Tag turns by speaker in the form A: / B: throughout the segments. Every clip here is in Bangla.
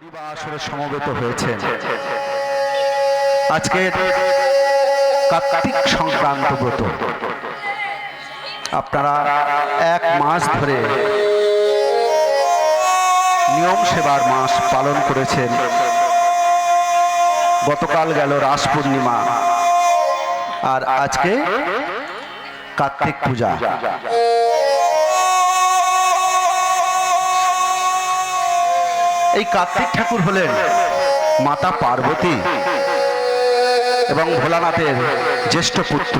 A: হরিবাসরে সমবেত হয়েছেন। আজকে কার্তিক সংক্রান্ত ব্রত, আপনারা এক মাস ধরে নিয়ম সেবার মাস পালন করেছেন। গতকাল গেল রাস পূর্ণিমা, আর আজকে কার্তিক পূজা। এই কার্তিক ঠাকুর হলেন মাতা পার্বতী এবং ভোলানাথের জ্যেষ্ঠ পুত্র।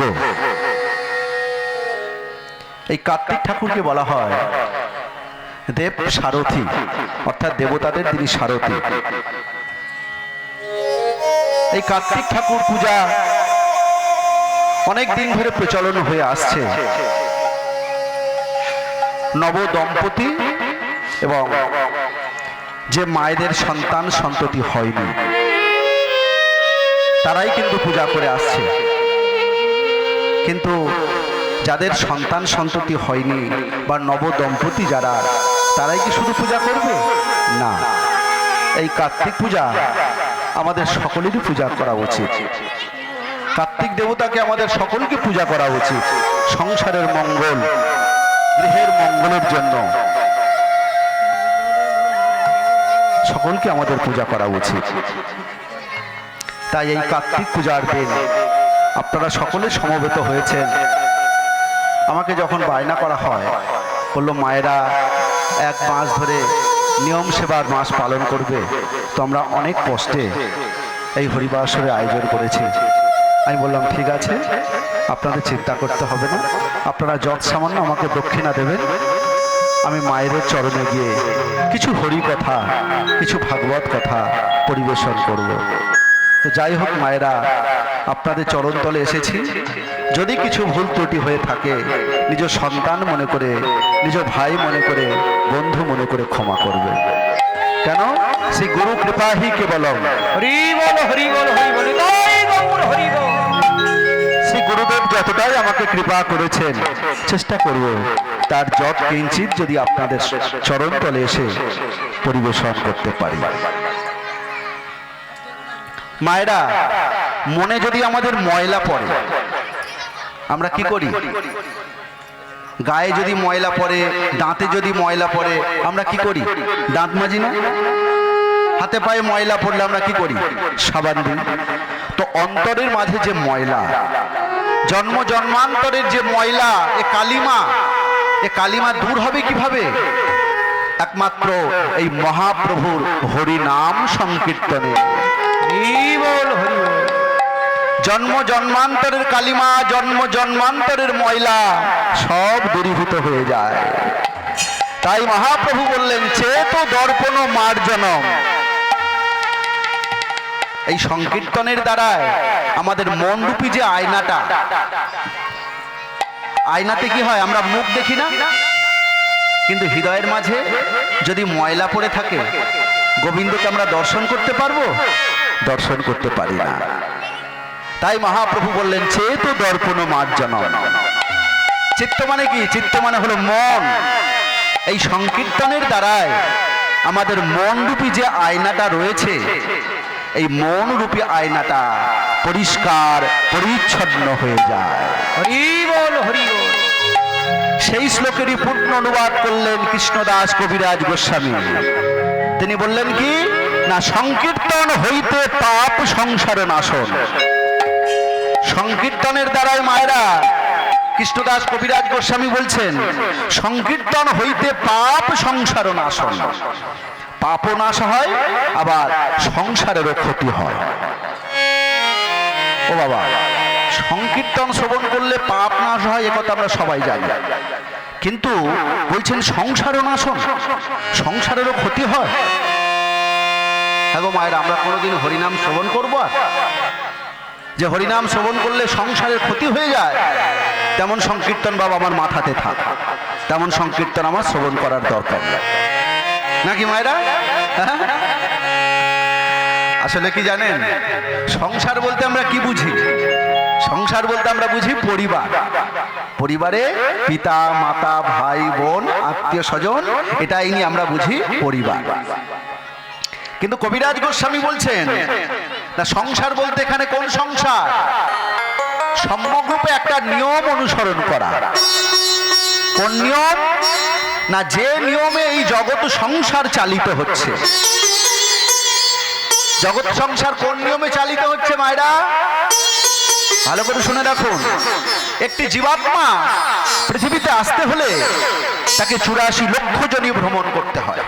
A: এই কার্তিক ঠাকুরকে বলা হয় দেব সারথী, অর্থাৎ দেবতাদের তিনি সারথী। এই কার্তিক ঠাকুর পূজা অনেক দিন ধরে প্রচলন হয়ে আসছে। নব দম্পতি এবং যে মায়েদের সন্তান সন্ততি হয়নি, তারাই কিন্তু পূজা করে আসছে। কিন্তু যাদের সন্তান সন্ততি হয়নি বা নব দম্পতি যারা, তারাই কি শুধু পূজা করবে? না, এই কার্তিক পূজা আমাদের সকলেরই পূজা করা উচিত। কার্তিক দেবতাকে আমাদের সকলকে পূজা করা উচিত, সংসারের মঙ্গল, গৃহের মঙ্গলের জন্য সকলকে আমাদের পূজা করা উচিত। তাই এই কার্তিক পূজার দিন আপনারা সকলে সমবেত হয়েছেন। আমাকে যখন বায়না করা হয়, বলল মায়েরা এক মাস ধরে নিয়ম সেবার মাস পালন করবে, তো আমরা অনেক কষ্টে এই হরিবাসরে আয়োজন করেছি। আমি বললাম ঠিক আছে, আপনাদের চিন্তা করতে হবে না, আপনারা যত সামান্য আমাকে দক্ষিণা দেবেন, আমি মায়ের চরণে গিয়ে কিছু হরি কথা, কিছু ভাগবত কথা পরিবেশন করব। তো যাই হোক মায়েরা, আপনাদের চরণতলে এসেছি। যদি কিছু ভুল ত্রুটি হয়ে থাকে, নিজ সন্তান মনে করে, নিজ ভাই মনে করে, বন্ধু মনে করে ক্ষমা করবে। কেন? শ্রী গুরু কৃপাহি কেবলম।
B: হরি বল হরি বল হরি বল, তাই গৌর হরি বল।
A: শ্রী গুরুদেব যতটাই আমাকে কৃপা করেছেন, চেষ্টা করব তার যত কিঞ্চিত যদি আপনাদের চরণতলে এসে পরিবেশন করতে পারি। মায়েরা, মনে যদি আমাদের ময়লা পড়ে, আমরা কি করি? গায়ে যদি ময়লা পড়ে, দাঁতে যদি ময়লা পড়ে, আমরা কি করি? দাঁত মাজি না? হাতে পায়ে ময়লা পড়লে আমরা কি করি? সাবান দিই। তো অন্তরের মাঝে যে ময়লা, জন্ম জন্মান্তরের যে ময়লা, এ কালিমা দূর হবে কিভাবে? একমাত্র এই মহাপ্রভুর হরি নাম সংকীর্তনে। জন্ম জন্মান্তরের কালিমা, জন্ম জন্মান্তরের ময়লা সব দূরীভূত হয়ে যায়। তাই মহাপ্রভু বললেন, চেত দর্পণ মার্জনম। এই সংকীর্তনের দ্বারায় আমাদের মনরূপী যে আয়নাটা, আয়নাতে কি হয়? আমরা মুখ দেখি না, কিন্তু হৃদয়ের মাঝে যদি ময়লা পড়ে থাকে, গোবিন্দকে আমরা দর্শন করতে পারবো? দর্শন করতে পারি না। তাই মহাপ্রভু বললেন, চেত দর্পণ মার্জনম। চিত্ত মানে কি? চিত্ত মানে হলো মন। এই সংকীর্তনের দ্বারায় আমাদের মনরূপী যে আয়নাটা রয়েছে, এই মনরূপী আয়নাটা পরিষ্কার পরিচ্ছন্ন হয়ে যায়।
B: হরি বল হরি বল।
A: সেই শ্লোকেরই পূর্ণ অনুবাদ করলেন কৃষ্ণদাস কবিরাজ গোস্বামী। তিনি বললেন কি না, সংকীর্তন হইতে পাপ সংসার নাশন। সংকীর্তনের দ্বারাই মায়েরা, কৃষ্ণদাস কবিরাজ গোস্বামী বলছেন, সংকীর্তন হইতে পাপ সংসার নাশন। পাপও নাশ হয়, আবার সংসারেরও ক্ষতি হয়। ও বাবা, সংকীর্তন শ্রবণ করলে পাপ নাশ হয়, একথা আমরা সবাই জানি। কিন্তু বলছেন সংসারও নাশন, সংসারেরও ক্ষতি হয়। হ্যাঁ গো মায়েরা, আমরা কোনোদিন হরিনাম শ্রবণ করবো আর যে হরিনাম শ্রবণ করলে সংসারের ক্ষতি হয়ে যায়, তেমন সংকীর্তন বাবা আমার মাথাতে থাক, তেমন সংকীর্তন আমার শ্রবণ করার দরকার নাকি মায়েরা? আসলে কি জানেন, সংসার বলতে আমরা কি বুঝি? সংসার বলতে আমরা বুঝি পরিবার। পরিবারে পিতা মাতা ভাই বোন আত্মীয় স্বজন, এটাই নিয়ে আমরা বুঝি পরিবার। কিন্তু কবিরাজ গোস্বামী বলছেন না, সংসার বলতে এখানে কোন সংসার? সম্যকরূপে একটা নিয়ম অনুসরণ করা। কোন নিয়ম? না, যে নিয়মে এই জগৎ সংসার চালিত হচ্ছে। জগৎ সংসার কোন নিয়মে চালিত হচ্ছে মায়েরা? ভালো করে শুনে রাখুন। একটি জীবাত্মা পৃথিবীতে আসতে হলে তাকে 84 লক্ষ জনি ভ্রমণ করতে হয়।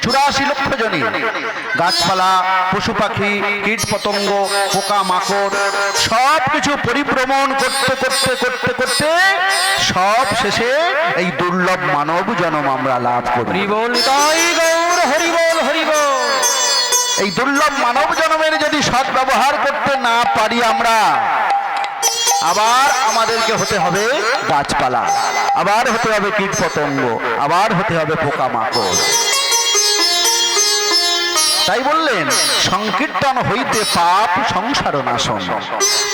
A: 84 লক্ষ জনি। গাছপালা, পশু পাখি, কীট পতঙ্গ, পোকা মাকড় সব কিছু পরিভ্রমণ করতে করতে করতে করতে সব শেষে এই দুর্লভ মানব জন্ম আমরা লাভ করি।
B: হরি বল তাই গৌর হরি বল হরি বল।
A: এই দুর্লভ মানব জন্মের যদি সৎ ব্যবহার করতে না পারি আমরা, আবার আমাদেরকে হতে হবে গাছপালা, আবার হতে হবে কীট পতঙ্গ, আবার হতে হবে পোকা মাকড়। তাই বললেন সংকীর্তন হইতে পাপ সংসার নাশন।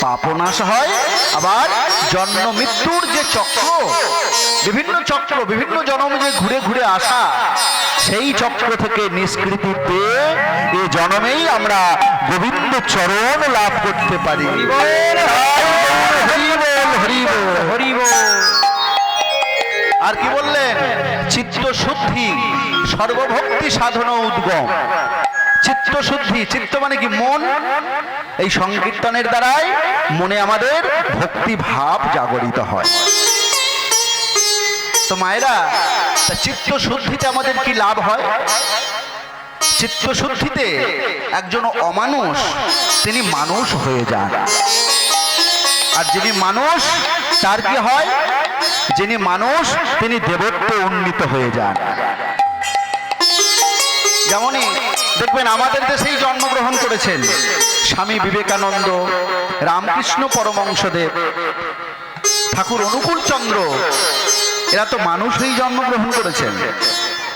A: পাপ নাশ হয়, আবার জন্ম মৃত্যুর যে চক্র, বিভিন্ন জন্ম যে ঘুরে ঘুরে আসা, সেই চক্র থেকে নিষ্কৃতি পেয়ে এই জন্মেই আমরা গোবিন্দ চরণ লাভ করতে পারি। হরি বল হরি বল হরি বল। আর কি বললেন? চিত্ত শুদ্ধি সর্বভক্তি সাধন উদ্গম। চিত্ত শুদ্ধি, চিত্ত মানে কি? মন। এই সংকীর্তনের দ্বারাই মনে আমাদের ভক্তি ভাব জাগরিত হয়। তো মায়েরা, চিত্ত শুদ্ধিতে আমাদের কি লাভ হয়? চিত্ত শুদ্ধিতে একজন অমানুষ তিনি মানুষ হয়ে যান। আর যিনি মানুষ তার কি হয়? যিনি মানুষ তিনি দেবত্বে উন্নীত হয়ে যান। যেমনই দেখবেন আমাদের দেশেই জন্মগ্রহণ করেছেন স্বামী বিবেকানন্দ, রামকৃষ্ণ পরমহংসদেব, ঠাকুর অনুকূল চন্দ্র। এরা তো মানুষ হয়েই জন্মগ্রহণ করেছেন,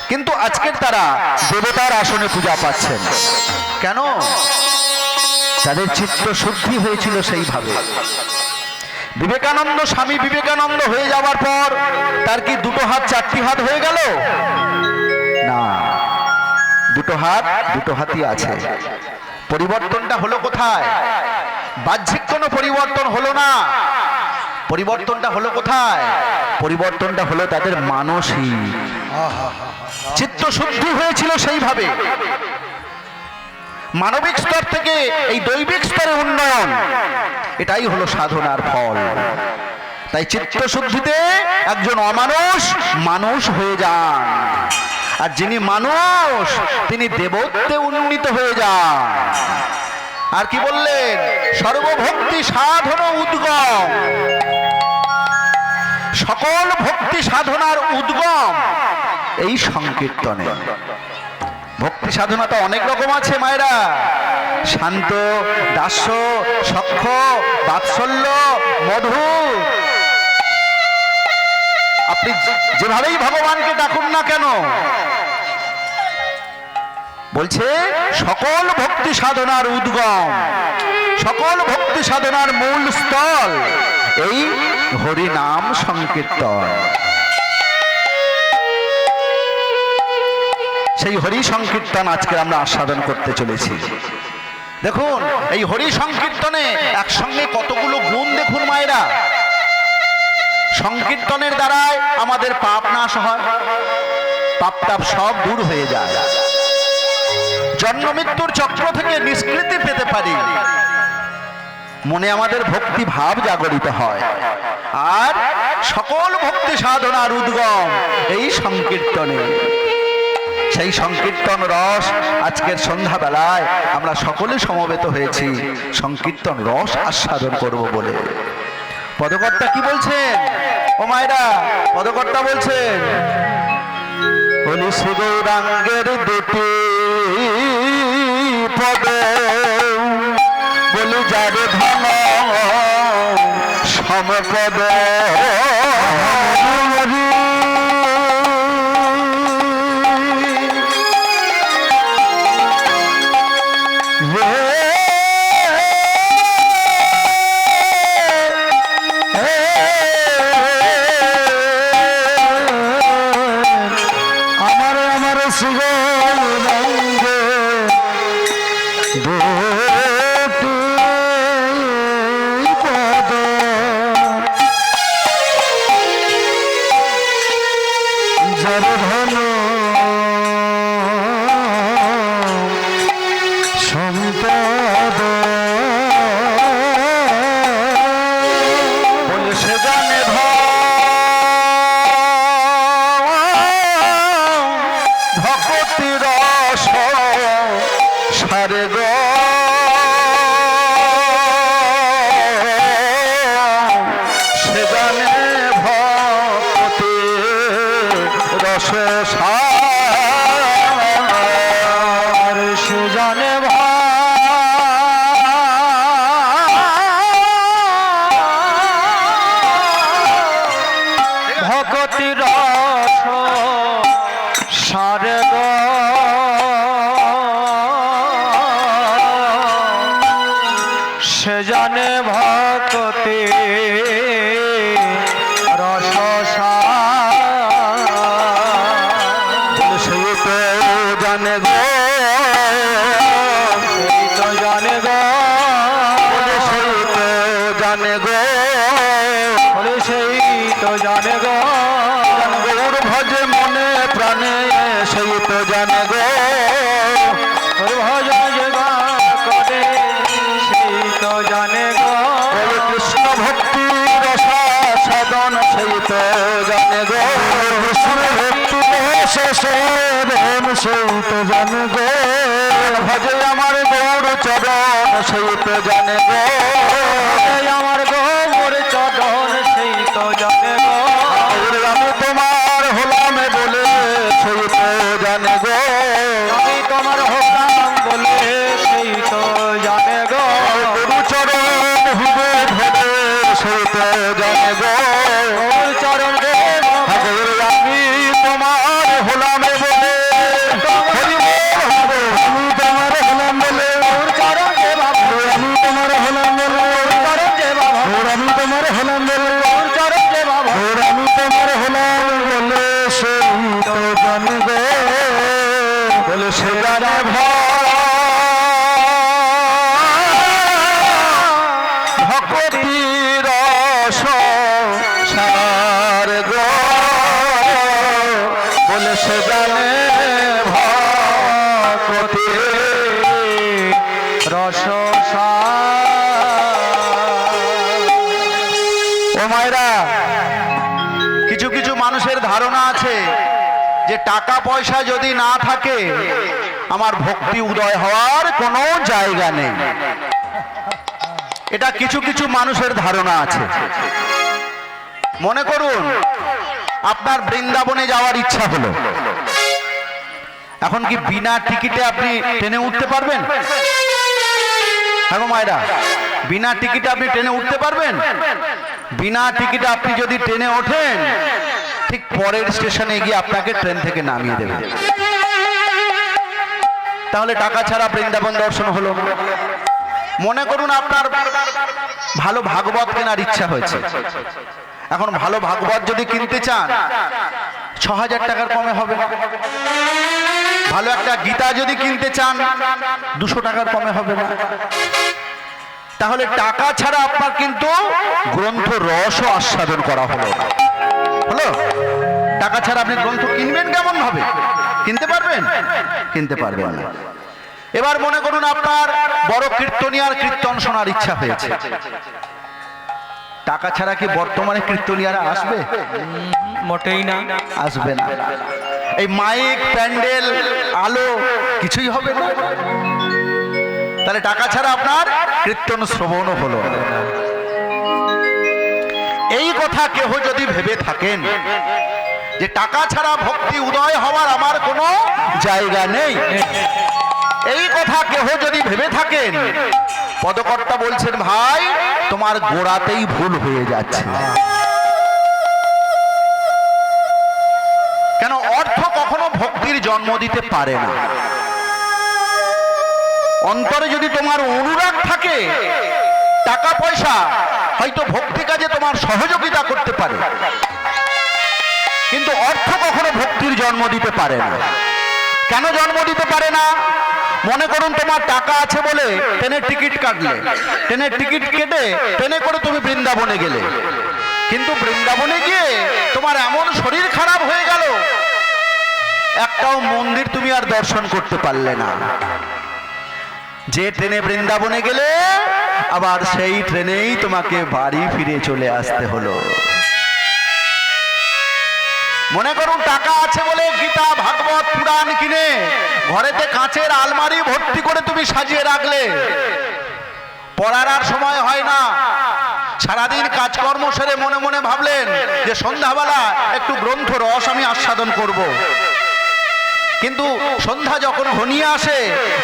A: কিন্তু আজকের তারা দেবতার আসনে পূজা পাচ্ছেন। কেন? তাদের চিত্ত শুদ্ধি হয়েছিল সেইভাবে। বিবেকানন্দ, স্বামী বিবেকানন্দ হয়ে যাওয়ার পর তার কি দুটো হাত চারটি হাত হয়ে গেল? না, দুটো হাতই আছে। পরিবর্তনটা হলো কোথায়? বাহ্যিক কোনো পরিবর্তন হলো না। পরিবর্তনটা হলো কোথায়? পরিবর্তনটা হলো তাদের মানসিক চিত্ত শুদ্ধি হয়েছিল সেইভাবে। মানবিক স্তর থেকে এই দৈবিক স্তরে উন্নয়ন, এটাই হলো সাধনার ফল। তাই চিত্ত শুদ্ধিতে একজন অমানুষ মানুষ হয়ে যান, আর যিনি মানুষ তিনি দেবত্বে উন্নীত হয়ে যান। আর কি বললেন? সর্বভক্তি সাধন উদ্গম। সকল ভক্তি সাধনার উদ্গম এই সংকীর্তনে। ভক্তি সাধনা তো অনেক রকম আছে মায়েরা। শান্ত, দাস্য, সখ্য, বাৎসল্য, মধু। আপনি যেভাবেই ভগবানকে ডাকুন না কেন, বলছে সকল ভক্তি সাধনার উদ্গম, সকল ভক্তি সাধনার মূল স্থল এই হরি নাম সংকীর্তন। সেই হরি সংকীর্তন আজকে আমরা আস্বাদন করতে চলেছি। দেখুন এই হরি সংকীর্তনে একসঙ্গে কতগুলো গুণ দেখুন মায়েরা। সংকীর্তনের দ্বারাই আমাদের পাপ নাশ হয়, পাপ তাপ সব দূর হয়ে যায়, জন্ম মৃত্যুর চক্র থেকে নিষ্কৃতি পেতে পারি, মনে আমাদের ভক্তি ভাব জাগরিত হয়। আর সকল ভক্তি সাধনার উদ্গম এই সংকীর্তনে। সেই সংকীর্তন রস আজকের সন্ধ্যাবেলায় আমরা সকলে সমবেত হয়েছি সংকীর্তন রস আস্বাদন করব বলে। পদকর্তা কি বলছেন? ও মায়েরা, পদকর্তা বলছেন, বলি শ্রী গৌরাঙ্গের দুটি পদ, বলি যার ধন সমপদ, আমার শ্রী গৌরাঙ্গ দুটি পদ যার ধন সম্পদ বলে সে জানে ভক্তি রস সারে গ সে জানে ভক্তি রস সার সে জানে
B: ভক্তি রস সারে গো সে জানে ভক্তি রস
A: বলে সেই তো জানে গো
B: সেই তো জানে গো
A: বলে সেই তো জানে গো
B: বলে সেই তো জানে গো
A: গৌর ভজে মনে প্রাণে সেই তো জানে গো
B: তোর ভজন যে গান করে সেই তো জানে গো
A: বলে কৃষ্ণ ভক্তি রসা সাধন সেই তো জানে গো কৃষ্ণ ভক্তি রসা সাধন সেই তো জানে গো ভজে আমার গৌর চরণ সেই তো জানে গো
B: এই আমার গৌর চরণ সেই তো জানে গো
A: আমি তোমার হলাম বলে সেই তো জানে গো
B: আমি তোমার হলাম বলে সেই তো জানে গো
A: গুরু চরণ হুবে ধরে সেই তো জানে গো
B: গৌর চরণ রে
A: ঠাকুর আমি তোমার হলাম বলে হরি বল হবে। আমি তোমার হলাম বলে
B: গৌর চরণ রে বাবা
A: আমি তোমার হলাম বলে
B: চরণ রে বাবা
A: আমি তোমার হলাম বলে
B: গৌর চরণ রে বাবা
A: আমি তোমার হলাম বলে সেই তো জানে গো বলে সে জানে ভক্তি রস সার গো বলে সে জানে ভক্তি
B: রস
A: ও মায়েরা, কিছু কিছু মানুষের ধারণা আছে যে টাকা পয়সা যদি না থাকে আমার ভক্তি উদয় হওয়ার কোনো জায়গা নেই। এটা কিছু কিছু মানুষের ধারণা আছে। মনে করুন আপনার বৃন্দাবনে যাওয়ার ইচ্ছা হলো, এখন কি বিনা টিকিটে আপনি ট্রেনে উঠতে পারবেন? হ্যাঁ গো মায়েরা, বিনা টিকিটে আপনি ট্রেনে উঠতে পারবেন? বিনা টিকিটে আপনি যদি ট্রেনে ওঠেন, ঠিক পরের স্টেশনে গিয়ে আপনাকে ট্রেন থেকে নামিয়ে দেবে। তাহলে টাকা ছাড়া বৃন্দাবন দর্শন হলো। মনে করুন আপনার ভালো ভাগবত কেনার ইচ্ছা হয়েছে, এখন ভালো ভাগবত যদি কিনতে চান ৬,০০০ টাকার কমে হবে না। ভালো একটা গীতা যদি কিনতে চান ২০০ টাকার কমে হবে না। তাহলে টাকা ছাড়া আপনার কিন্তু গ্রন্থ রসও আস্বাদন করা হলো হলো। টাকা ছাড়া আপনি গ্রন্থ কিনবেন কেমন ভাবে? কিনতে পারবেন? কিনতে পারবেন না। এবার মনে করুন আপনার বড় কীর্তনিয়ার কীর্তন শোনার ইচ্ছা হয়েছে, টাকা ছাড়া কি বর্তমানে কীর্তনিয়ারা আসবে?
B: মোটেই না,
A: আসবে না। এই মাইক, প্যান্ডেল, আলো কিছুই হবে না। তাহলে টাকা ছাড়া আপনার কীর্তন শ্রবণও হলো না। এই কথা কেহ যদি ভেবে থাকেন যে টাকা ছাড়া ভক্তি উদয় হওয়ার আমার কোনো জায়গা নেই, এই কথা কেহ যদি ভেবে থাকেন, পদকর্তা বলছেন ভাই তোমার গোড়াতেই ভুল হয়ে যাচ্ছে। কেন? অর্থ কখনো ভক্তির জন্ম দিতে পারে না। অন্তরে যদি তোমার অনুরাগ থাকে, টাকা পয়সা হয়তো ভক্তি কাজে তোমার সহযোগিতা করতে পারে, কিন্তু অর্থ কখনো ভক্তির জন্ম দিতে পারে না। কেন জন্ম দিতে পারে না? মনে করুন তোমার টাকা আছে বলে ট্রেনের টিকিট কাটলে, ট্রেনের টিকিট কেটে ট্রেনে করে তুমি বৃন্দাবনে গেলে, কিন্তু বৃন্দাবনে গিয়ে তোমার এমন শরীর খারাপ হয়ে গেল, একটাও মন্দির তুমি আর দর্শন করতে পারলে না। যে ট্রেনে বৃন্দাবনে গেলে আবার সেই ট্রেনেই তোমাকে বাড়ি ফিরে চলে আসতে হলো। মনে করুন টাকা আছে বলে গীতা ভাগবত পুরাণ কিনে ঘরেতে কাঁচের আলমারি ভর্তি করে তুমি সাজিয়ে রাখলে, পড়ার আর সময় হয় না, সারাদিন কাজকর্ম সেরে মনে মনে ভাবলেন যে সন্ধ্যাবেলা একটু গ্রন্থ রস আমি আস্বাদন করব, কিন্তু সন্ধ্যা যখন ঘনিয়ে আসে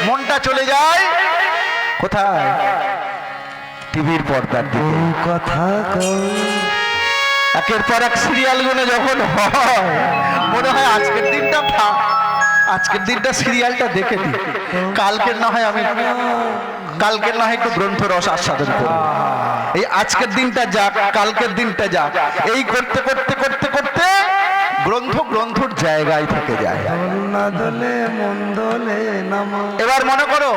A: মনটা চলে যায় কোথায়? টিভির পর্দার দিকে।
B: কথা
A: একের পর এক সিরিয়াল গুলো যখন হয় মনে হয় আজকের দিনটা সিরিয়ালটা দেখে দিই, কালকের না হয় একটু গ্রন্থ রস আস্বাদন করি, এই আজকের দিনটা যাক, কালকের দিনটা যাক, এই করতে করতে করতে করতে গ্রন্থর জায়গায় থেকে যায়। এবার মনে করো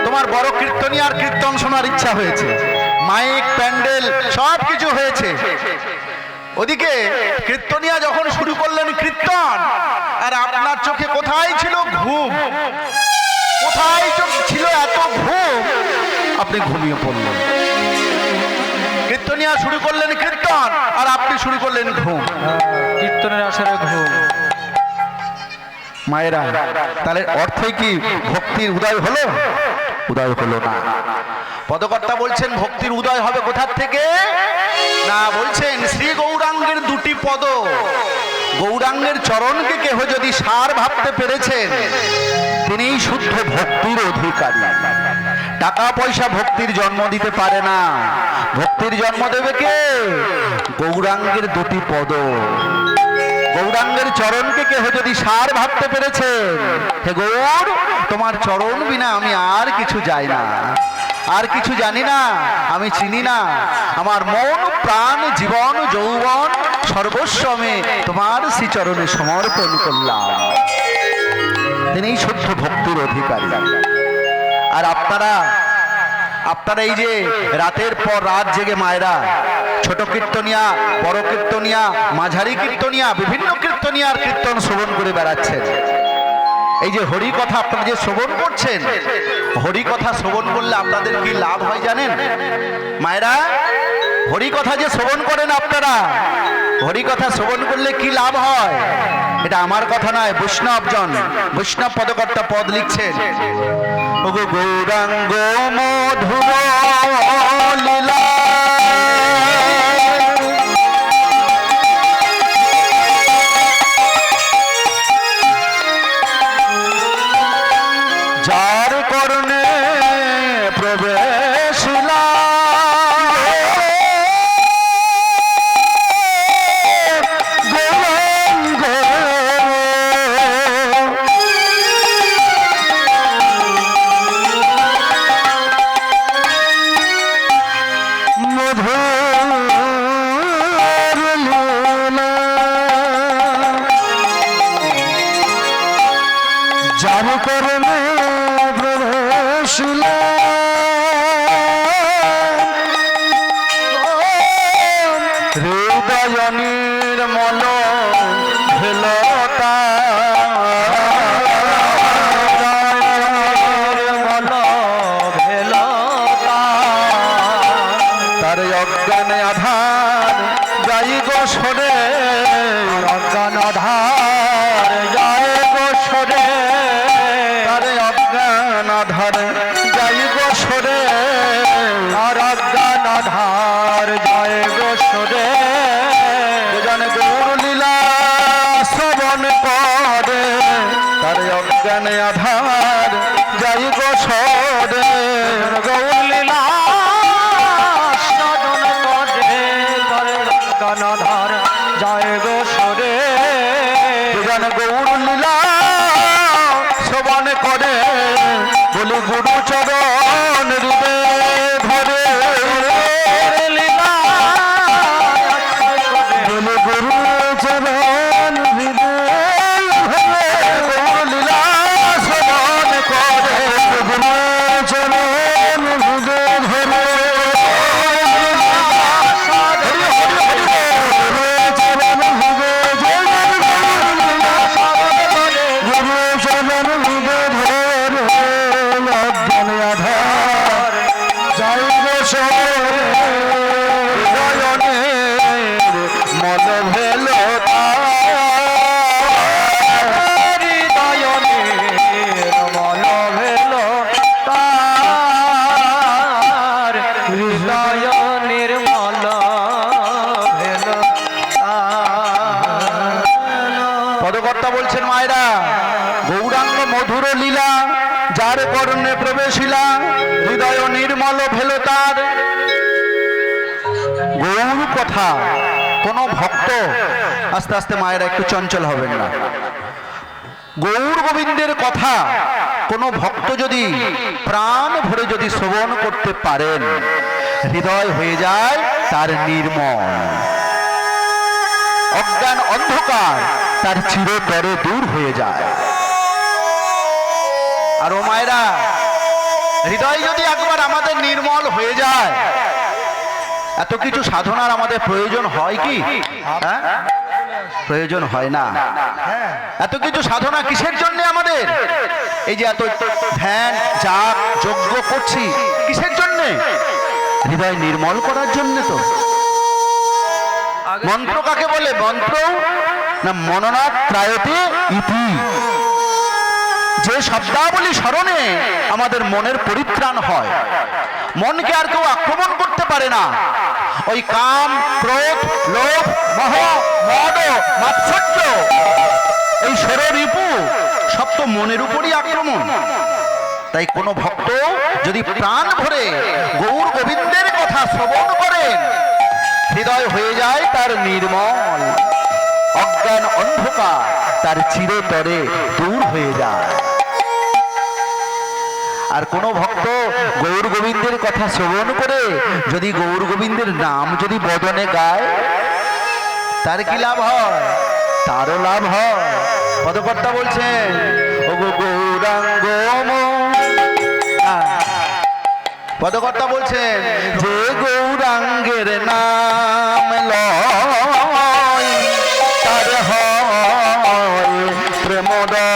A: তোমার বড় কীর্তনী আর কীর্তন শোনার ইচ্ছা হয়েছে, মাইক প্যান্ডেল সব কিছু হয়েছে, ওদিকে কীর্তনিয়া যখন শুরু করলেন কীর্তন, আর আপনার চোখে কোথায় ছিল ঘুম, কোথায় ছিল এত ঘুম, আপনি ঘুমিয়ে পড়লেন। কীর্তনিয়া শুরু করলেন কীর্তন আর আপনি শুরু করলেন ঘুম,
B: কীর্তনের আসরে ঘুম।
A: মায়েরা, তাহলে অর্থে কি ভক্তির উদয় হলো? উদয় হলো না। পদকর্তা বলছেন ভক্তির উদয় হবে কোথার থেকে? না, বলছেন শ্রী গৌরাঙ্গের দুটি পদ, গৌরাঙ্গের চরণকে কেহ যদি সার ভাবতে পেরেছেন তিনিই শুদ্ধ ভক্তির অধিকারী। টাকা পয়সা ভক্তির জন্ম দিতে পারে না, ভক্তির জন্ম দেবে কে? গৌরাঙ্গের দুটি পদ। গৌরাঙ্গের চরণকে কেহ যদি সার ভাবতে পেরেছেন, হে গৌর তোমার চরণ বিনা আমি আর কিছু যাই না, আর কিছু জানি না, আমি চিনি না, আমার মন প্রাণ জীবন যৌবন সর্বস্ব আমি তোমার শ্রীচরণে সমর্পণ করলাম, তিনিই শুদ্ধ ভক্তির অধিকারী। আর আপনারা এই যে রাতের পর রাত জেগে মায়েরা ছোট কীর্তনিয়া, বড় কীর্তনিয়া, মাঝারি কীর্তনিয়া, বিভিন্ন কীর্তনিয়ার কীর্তন শ্রবণ করে বেড়াচ্ছেন, এই যে হরি কথা আপনারা যে শ্রবণ করছেন, হরি কথা শ্রবণ করলে আপনাদের কি লাভ হয় জানেন মায়েরা? হরি কথা যে শ্রবণ করেন আপনারা, হরি কথা শ্রবণ করলে কি লাভ হয়? এটা আমার কথা নয়, বৈষ্ণব পদকর্তা পদ লিখছেন। ওগো গৌরাঙ্গ মধুর লীলা যার করণে প্রবেশিলা যার করণে প্রবেশিলা হৃদয় নির্মল ভেলতা তার অজ্ঞানে আধার যাই গো সরে, অজ্ঞান আধার যায় গো সরে, তার অজ্ঞান আধার যাই গো সরে, আর অজ্ঞান আধার যায় গো সরে, জানে গৌর লীলা শ্রবণ করে, তার অজ্ঞানে আধার যাই গো সরে, গৌর লীলা
B: সাধন করে তার অজ্ঞান আধার যায় গো সরে,
A: জানে গৌর লীলা শ্রবণ করে, বলি গুরু চরণ হৃদে ধরে,
B: লীলা
A: বলি গুরু চরণ হৃদে ধরে, গৌর লীলা শ্রবণ করে, যার কর্ণে প্রবেশিলা হৃদয় নির্মল ভেল তার। গৌর কথা কোন ভক্ত, আস্তে আস্তে মায়েরা একটু চঞ্চল হবেন না, গৌর গোবিন্দের কথা কোন ভক্ত যদি প্রাণ ভরে যদি শ্রবণ করতে পারেন, হৃদয় হয়ে যায় তার নির্মল, অজ্ঞান অন্ধকার তার চিরতরে দূর হয়ে যায়। আর ও মায়েরা, হৃদয় যদি একবার আমাদের নির্মল হয়ে যায়, এত কিছু সাধনার আমাদের প্রয়োজন হয় কি? হ্যাঁ, প্রয়োজন হয় না। এত কিছু সাধনা কিসের জন্য আমাদের? এই যে এত ধ্যান জাপ যজ্ঞ করছি কিসের জন্য? হৃদয় নির্মল করার জন্য। তো মন্ত্র কাকে বলে? মন্ত্র না মননাথ ত্রায়তে ইতি, যে শব্দাবলী স্মরণে আমাদের মনের পরিত্রাণ হয়। মনকে আর কেউ আক্রমণ করতে পারে না। ওই কাম, ক্রোধ, লোভ, মোহ, মদ, মাৎসর্য, এই ষড়রিপু সব তো মনের উপরই আক্রমণ। তাই কোনো ভক্ত যদি প্রাণ ভরে গৌর গোবিন্দের কথা শ্রবণ করেন, হৃদয় হয়ে যায় তার নির্মল, অজ্ঞান অন্ধকার তার চিরতরে দূর হয়ে যায়। আর কোন ভক্ত গৌর গোবিন্দের কথা শ্রবণ করে যদি গৌর গোবিন্দের নাম যদি বদনে গায়, তার কি লাভ হয়? তারও লাভ হয়। পদকর্তা বলছেন, ও গো গৌরাঙ্গ, পদকর্তা বলছেন যে গৌরাঙ্গের নাম লয় তার হয় প্রেমোদয়।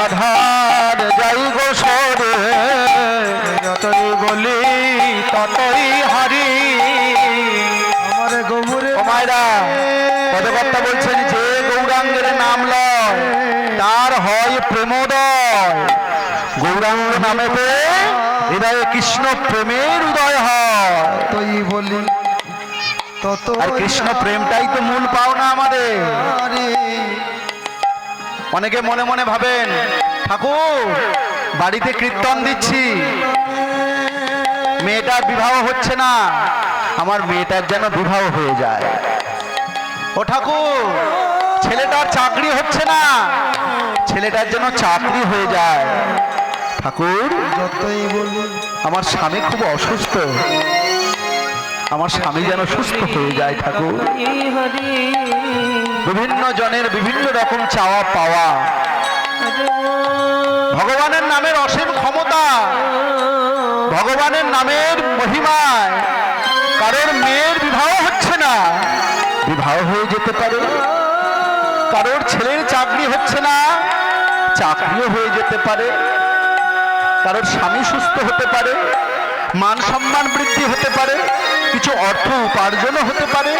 A: আধার যাই গো সরে, যতই বলি ততই হারি। আমার গৌরে ও মায়েরা, পদকর্তা বলছেন যে গৌরাঙ্গের নাম লয় তার হয় প্রেমোদয়। গৌরাঙ্গ নামে হৃদয়ে কৃষ্ণ প্রেমের উদয় হয়।
C: তুই বলি তত,
A: আর কৃষ্ণ প্রেমটাই তো মূল পাওনা আমাদের। অনেকে মনে মনে ভাবেন, ঠাকুর বাড়িতে কীর্তন দিচ্ছি, মেয়েটার বিবাহ হচ্ছে না, আমার মেয়েটার যেন বিবাহ হয়ে যায়। ও ঠাকুর ছেলেটার চাকরি হচ্ছে না, ছেলেটার যেন চাকরি হয়ে যায়। ঠাকুর
C: যতই বলি
A: আমার স্বামী খুব অসুস্থ, আমার স্বামী যেন সুস্থ হয়ে যায়। ঠাকুর বিভিন্ন জনের বিভিন্ন রকম চাওয়া পাওয়া, ভগবানের নামের অসীম ক্ষমতা, ভগবানের নামের মহিমায় কারোর মেয়ের বিবাহ হচ্ছে না, বিবাহ হয়ে যেতে পারে। কারোর ছেলের চাকরি হচ্ছে না, চাকরিও হয়ে যেতে পারে। কারোর স্বামী সুস্থ হতে পারে, মান সম্মান বৃদ্ধি হতে পারে, কিছু অর্থ উপার্জনও হতে পারে।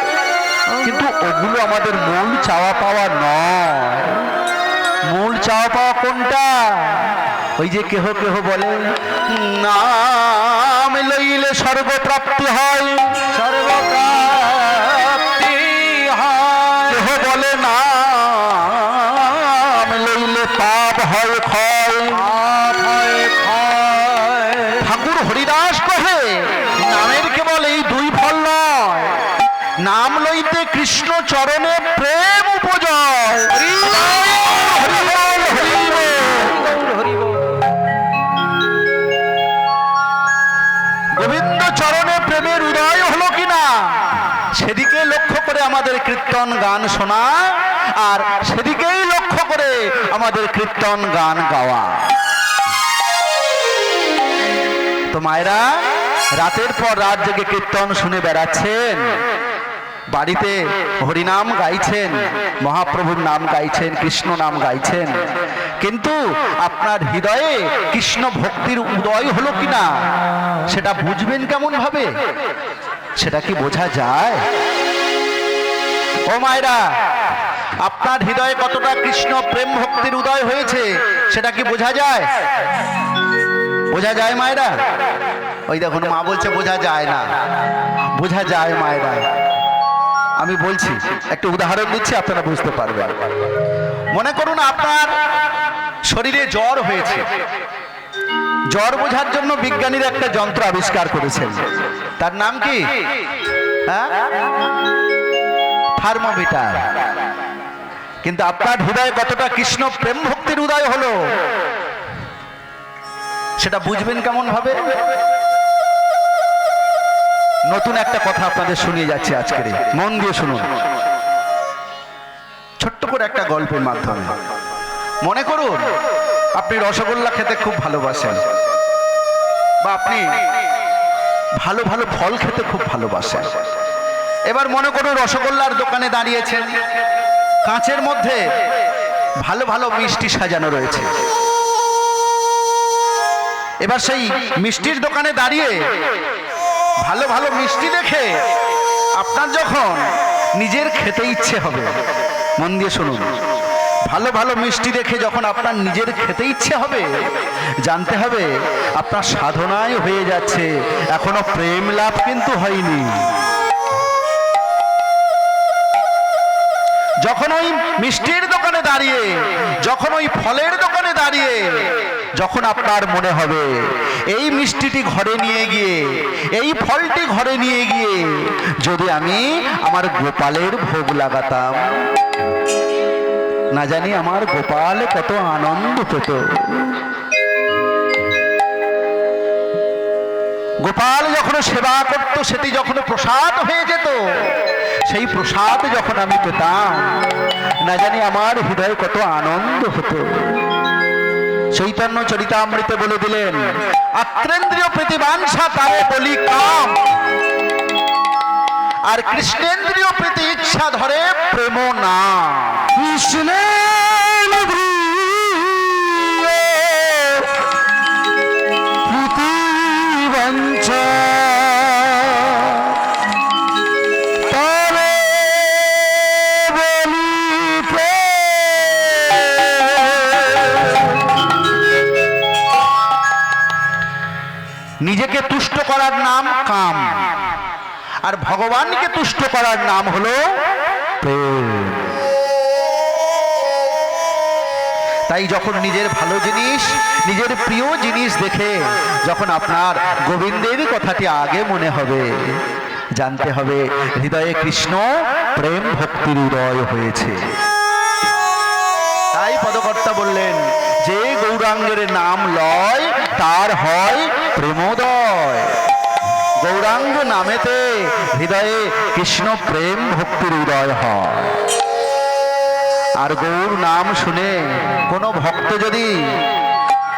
A: কিন্তু ওগুলো আমাদের মূল চাওয়া পাওয়া নয়। মূল চাওয়া পাওয়া কোনটা? ওই যে কেহ কেহ বলে নাম লইলে স্বর্গপ্রাপ্তি হয়, স্বর্গপ্রাপ্তি হয়। কেহ বলে নাম চরণে প্রেম উপজয়। হরি বল, হরি বল। গোবিন্দ চরণে প্রেমের উদয় হলো কিনা সেদিকে লক্ষ্য করে আমাদের কীর্তন গান শোনা, আর সেদিকেই লক্ষ্য করে আমাদের কীর্তন গান গাওয়া। তো মায়েরা রাতের পর রাত জেগে কীর্তন শুনে বেড়াচ্ছেন, বাড়িতে হরিনাম গাইছেন, মহাপ্রভুর নাম গাইছেন, কৃষ্ণ নাম গাইছেন, কিন্তু আপনার হৃদয়ে কৃষ্ণ ভক্তির উদয় হলো কিনা সেটা বুঝবেন কেমন ভাবে? সেটা কি বোঝা যায়? ও মায়েরা, আপনার হৃদয়ে কতটা কৃষ্ণ প্রেম ভক্তির উদয় হয়েছে সেটা কি বোঝা যায়? বোঝা যায় মায়েরা? ওই দেখুন মা বলছে বোঝা যায় না। বোঝা যায় মায়েরা। আমি বলছি, একটা উদাহরণ দিচ্ছি, আপনারা বুঝতে পারবেন। মনে করুন আপনার শরীরে জ্বর হয়েছে, জ্বর বোঝার জন্য বিজ্ঞানীরা একটা যন্ত্র আবিষ্কার করেছেন। তার নাম কি? থার্মোমিটার। কিন্তু আপনার হৃদয়ে কতটা কৃষ্ণ প্রেম ভক্তির উদয় হলো সেটা বুঝবেন কেমন ভাবে? নতুন একটা কথা আপনাদের শুনিয়ে যাচ্ছি আজকের, মন দিয়ে শুনুন, ছোট্ট করে একটা গল্পের মাধ্যমে। মনে করুন আপনি রসগোল্লা খেতে খুব ভালোবাসেন, বা আপনি ভালো ভালো ফল খেতে খুব ভালোবাসেন। এবার মনে করুন রসগোল্লার দোকানে দাঁড়িয়েছেন, কাঁচের মধ্যে ভালো ভালো মিষ্টি সাজানো রয়েছে। এবার সেই মিষ্টির দোকানে দাঁড়িয়ে ভালো ভালো মিষ্টি দেখে আপনার যখন নিজের খেতে ইচ্ছে হবে, মন দিয়ে শুনুন, ভালো ভালো মিষ্টি দেখে যখন আপনার নিজের খেতে ইচ্ছে হবে, জানতে হবে আপনার সাধনায় হয়ে যাচ্ছে, এখনো প্রেম লাভ কিন্তু হয়নি। যখন ওই মিষ্টির দোকানে দাঁড়িয়ে, যখন ওই ফলের দোকানে দাঁড়িয়ে যখন আপনার মনে হবে এই মিষ্টিটি ঘরে নিয়ে গিয়ে, এই ফলটি ঘরে নিয়ে গিয়ে যদি আমি আমার গোপালের ভোগ লাগাতাম, না জানি আমার গোপাল কত আনন্দ পেত। গোপাল যখন সেবা করত সেটি যখন প্রসাদ হয়ে যেত, সেই প্রসাদ যখন আমি পেতাম, না জানি আমার হৃদয়ে কত আনন্দ হতো। চৈতন্য চরিতামৃতে বলে দিলেন, আত্রেন্দ্রিয় প্রীতিবাঞ্ছা তারে বলি কাম, আর কৃষ্ণেন্দ্রিয় প্রীতি ইচ্ছা ধরে প্রেম না। কৃষ্ণের প্রীতিবাঞ্ছা তারে বলি নিজেকে তুষ্ট করার নাম কাম, আর ভগবানকে তুষ্ট করার নাম হলো প্রেম। তাই যখন নিজের ভালো জিনিস, নিজের প্রিয় জিনিস দেখে যখন আপনার গোবিন্দের কথাটি আগে মনে হবে, জানতে হবে হৃদয়ে কৃষ্ণ প্রেম ভক্তির উদয় হয়েছে। তাই পদকর্তা বললেন, যে গৌরাঙ্গের নাম লয় তার হয় প্রেমোদয়। গৌরাঙ্গ নামেতে হৃদয়ে কৃষ্ণ প্রেম ভক্তির উদয় হয়। আর গৌর নাম শুনে কোনো ভক্ত যদি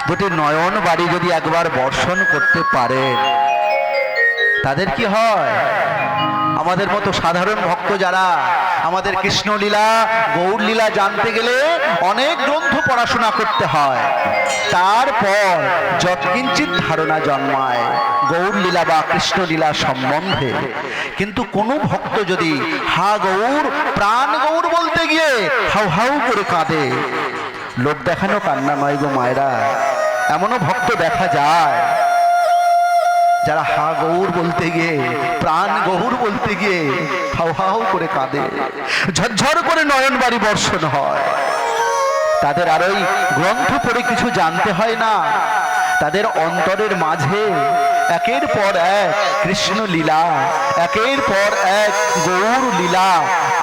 A: দুটি নয়ন বাড়ি যদি একবার বর্ষণ করতে পারে, তাদের কি হয়? আমাদের মতো সাধারণ ভক্ত যারা, আমাদের কৃষ্ণলীলা গৌর লীলা জানতে গেলে অনেক গ্রন্থ পড়াশোনা করতে হয়, তারপর যৎকিঞ্চিৎ ধারণা জন্মায় গৌর লীলা বা কৃষ্ণলীলা সম্বন্ধে। কিন্তু কোনো ভক্ত যদি হা গৌর প্রাণ গৌর বলতে গিয়ে হাউ হাউ করে কাঁদে, লোক দেখানো কান্না নয় গো মায়েরা, এমনও ভক্ত দেখা যায় যারা হা গৌর বলতে গিয়ে, প্রাণ গৌর বলতে গিয়ে হাউ হাউ করে কাঁদে, ঝরঝর করে নয়ন বাড়ি বর্ষণ হয়। তাদের আর ওই গ্রন্থ পড়ে কিছু জানতে হয় না, তাদের অন্তরের মাঝে একের পর এক কৃষ্ণ লীলা, একের পর এক গৌর লীলা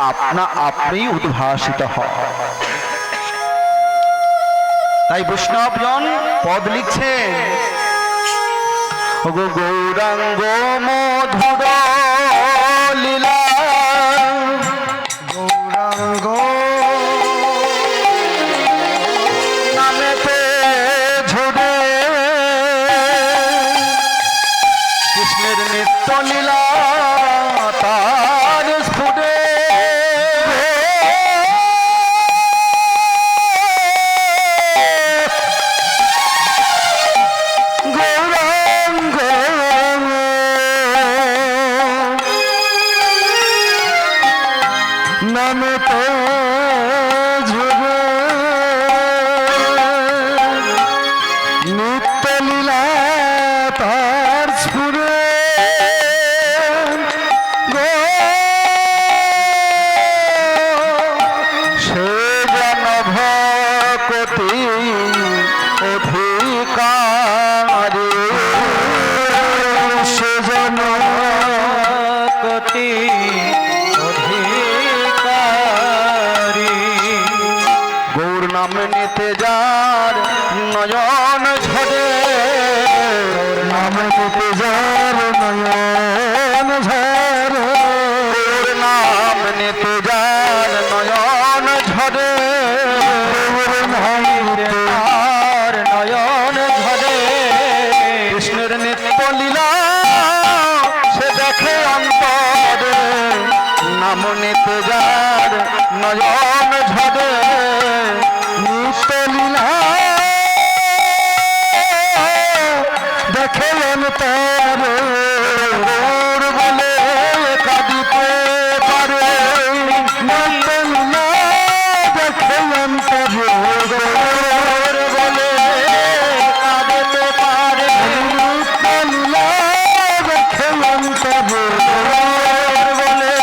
A: আপনা আপনি উদ্ভাসিত হয়। তাই বৈষ্ণবজন পদ লিখছেন, ওগো গৌরাঙ্গ মধুর লীলা,
C: গৌরাঙ্গ
A: নামেতে ঝরে কৃষ্ণের নিত্য লীলা তার স্ফুটে। গৌরাঙ্গ নামেতে ঝরে নিত্য লীলা তার স্ফুরে। সে জন ভকতি অধিকারী, সে জন
B: কতি অধিকারী।
A: গৌর নাম নিতে যার নয়ন ঝরে, নাম নিতে যার নয়ন ঝরে, গৌর নাম নিতে যার নয়ন ঝরে, গৌর নাম নিতে
B: আর নয়ন ঝরে
A: কৃষ্ণের নিত্য লীলা সে দেখে অন্তরে, নাম নিতে যার নয়ন ঝরে নিত্য লীলা দেখে অন্তরে, গৌর বলে কাঁদিতে পারে, নিত্য লীলা দেখে অন্তরে, গৌর বলে কাঁদিতে পারে, নিত্য লীলা দেখে অন্তরে, গৌর বলে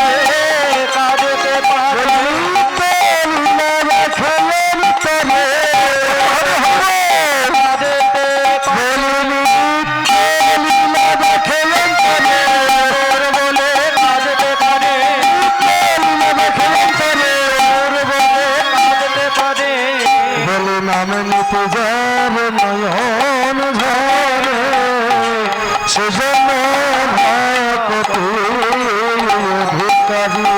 A: কাঁদিতে পারে, নিত্য লীলা দেখে অন্তরে, কাঁদিতে পারে, নিত্য লীলা দেখে অন্তরে, গৌর বলে কাঁদিতে পারে, নিত্য লীলা দেখে অন্তরে, গৌর বলে কাঁদিতে পারে। বলে নাম নিতে যার নয়ন ঝরে, সেজন্য ভকতি অধিকারী,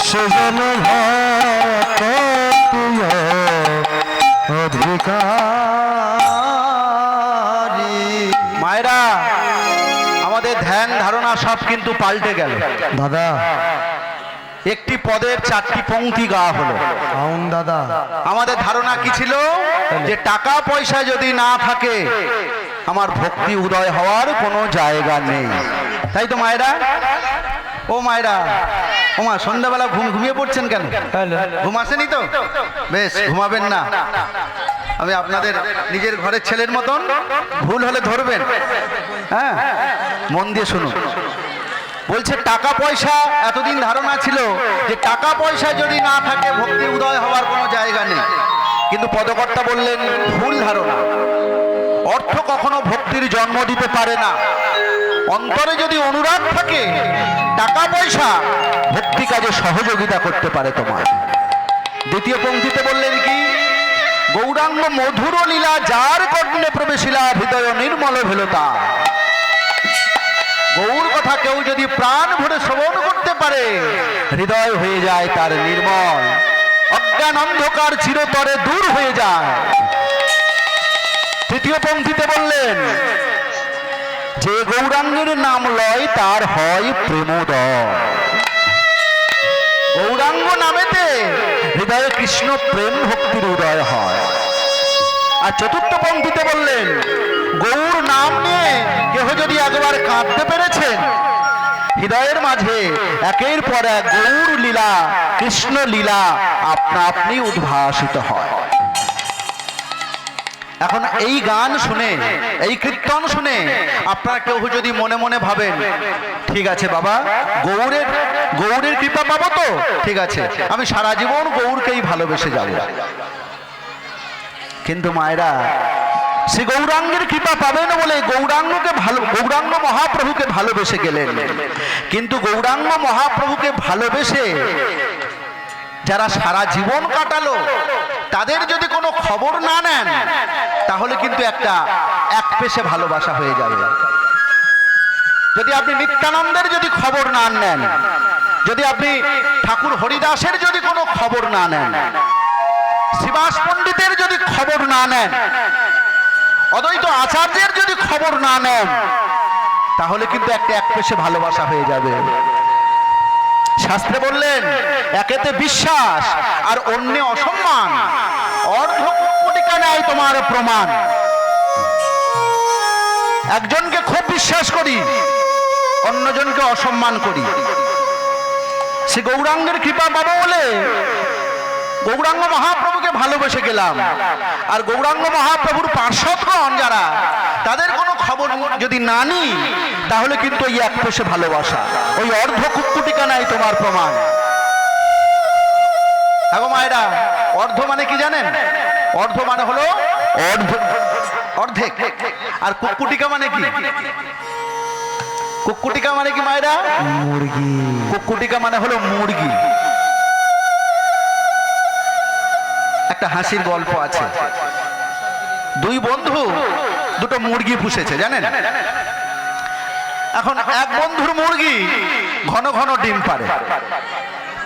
A: সেজন্য ভকতি অধিকারী। মায়েরা, আমাদের ধ্যান ধারণা সব কিন্তু পাল্টে গেল।
C: দাদা,
A: একটি পদের 4টি পংক্তি গাওয়া হলো।
C: আউন দাদা,
A: আমাদের ধারণা কি ছিল, যে টাকা পয়সা যদি না থাকে আমার ভক্তি উদয় হওয়ার কোনো জায়গা নেই। তাই তো মায়েরা? ও মায়েরা, ও মা, সন্ধ্যাবেলা ঘুমিয়ে পড়ছেন কেন? ঘুম আসেনি তো? বেশ, ঘুমাবেন না। আমি আপনাদের নিজের ঘরের ছেলের মতন, ভুল হলে ধরবেন। হ্যাঁ, মন দিয়ে শুনুন। বলছে টাকা পয়সা, এতদিন ধারণা ছিল যে টাকা পয়সা যদি না থাকে ভক্তি উদয় হওয়ার কোনো জায়গা নেই। কিন্তু পদকর্তা বললেন ভুল ধারণা। অর্থ কখনো ভক্তির জন্ম দিতে পারে না। অন্তরে যদি অনুরাগ থাকে, টাকা পয়সা ভক্তি কাজে সহযোগিতা করতে পারে তোমার। দ্বিতীয় পংক্তিতে বললেন কি, গৌরাঙ্গ মধুর লীলা যার কর্ণে প্রবেশিলা, হৃদয় নির্মল ভেলতা। গৌর কথা কেউ যদি প্রাণ ভরে শ্রবণ করতে পারে, হৃদয় হয়ে যায় তার নির্মল, অজ্ঞান অন্ধকার চিরতরে দূর হয়ে যায়। তৃতীয় পংক্তিতে বললেন, যে গৌরাঙ্গের নাম লয় তার হয় প্রেমোদয়। গৌরাঙ্গ নামেতে হৃদয়ে কৃষ্ণ প্রেম ভক্তির উদয় হয়। আর চতুর্থ পংক্তিতে বললেন, গৌর নাম নিয়ে কেহ যদি একবার কাঁদতে পেরেছেন, হৃদয়ের মাঝে একের পর এক গৌর লীলা, কৃষ্ণ লীলা আপনা আপনি উদ্ভাসিত হয়। এখন এই গান শুনে, এই কীর্তন শুনে আপনারা কেউ যদি মনে মনে ভাবেন, ঠিক আছে বাবা, গৌরের কৃপা পাবো তো, ঠিক আছে, আমি সারা জীবন গৌরকেই ভালোবেসে যাব। কিন্তু মায়েরা, সে গৌরাঙ্গের কৃপা পাবেন বলে গৌরাঙ্গ মহাপ্রভুকে ভালোবেসে গেলেন। কিন্তু গৌরাঙ্গ মহাপ্রভুকে ভালোবেসে যারা সারা জীবন কাটালো তাদের যদি কোনো খবর না নেন তাহলে কিন্তু এক পেশে ভালোবাসা হয়ে যাবে। যদি আপনি নিত্যানন্দের যদি খবর না নেন, যদি আপনি ঠাকুর হরিদাসের যদি কোনো খবর না নেন, শ্রীবাস পণ্ডিতের যদি খবর না নেন, অদ্বৈত আচার্যের যদি খবর না নেন, তাহলে কিন্তু এক পেশে ভালোবাসা হয়ে যাবে। শাস্ত্রে বললেন একেতে বিশ্বাস আর অন্যে অসম্মান, অর্ধ কুকুটিকা নেয় তোমার প্রমাণ। একজনকে খুব বিশ্বাস করি, অন্যজনকে অসম্মান করি। সে গৌরাঙ্গের কৃপা পাবো বলে গৌরাঙ্গ মহাপ্রভুকে ভালোবেসে গেলাম, আর গৌরাঙ্গ মহাপ্রভুর পার্শ্বদগণ যারা তাদের কোনো খবর যদি না নিই তাহলে কিন্তু ওই এক পেশে ভালোবাসা, ওই অর্ধ কুকুটিকা নাই তোমার প্রমাণ। এখন মায়েরা, অর্ধ মানে কি জানেন? অর্ধ মানে হলো অর্ধেক, আর কুকুটিকা মানে কি? কুকুটিকা মানে কি মায়েরা?
C: মুরগি।
A: কুকুটিকা মানে হলো মুরগি। একটা হাসির গল্প আছে। দুই বন্ধু দুটো মুরগি পুষেছে, জানেন? এখন এক বন্ধুর মুরগি ঘন ঘন ডিম পাড়ে,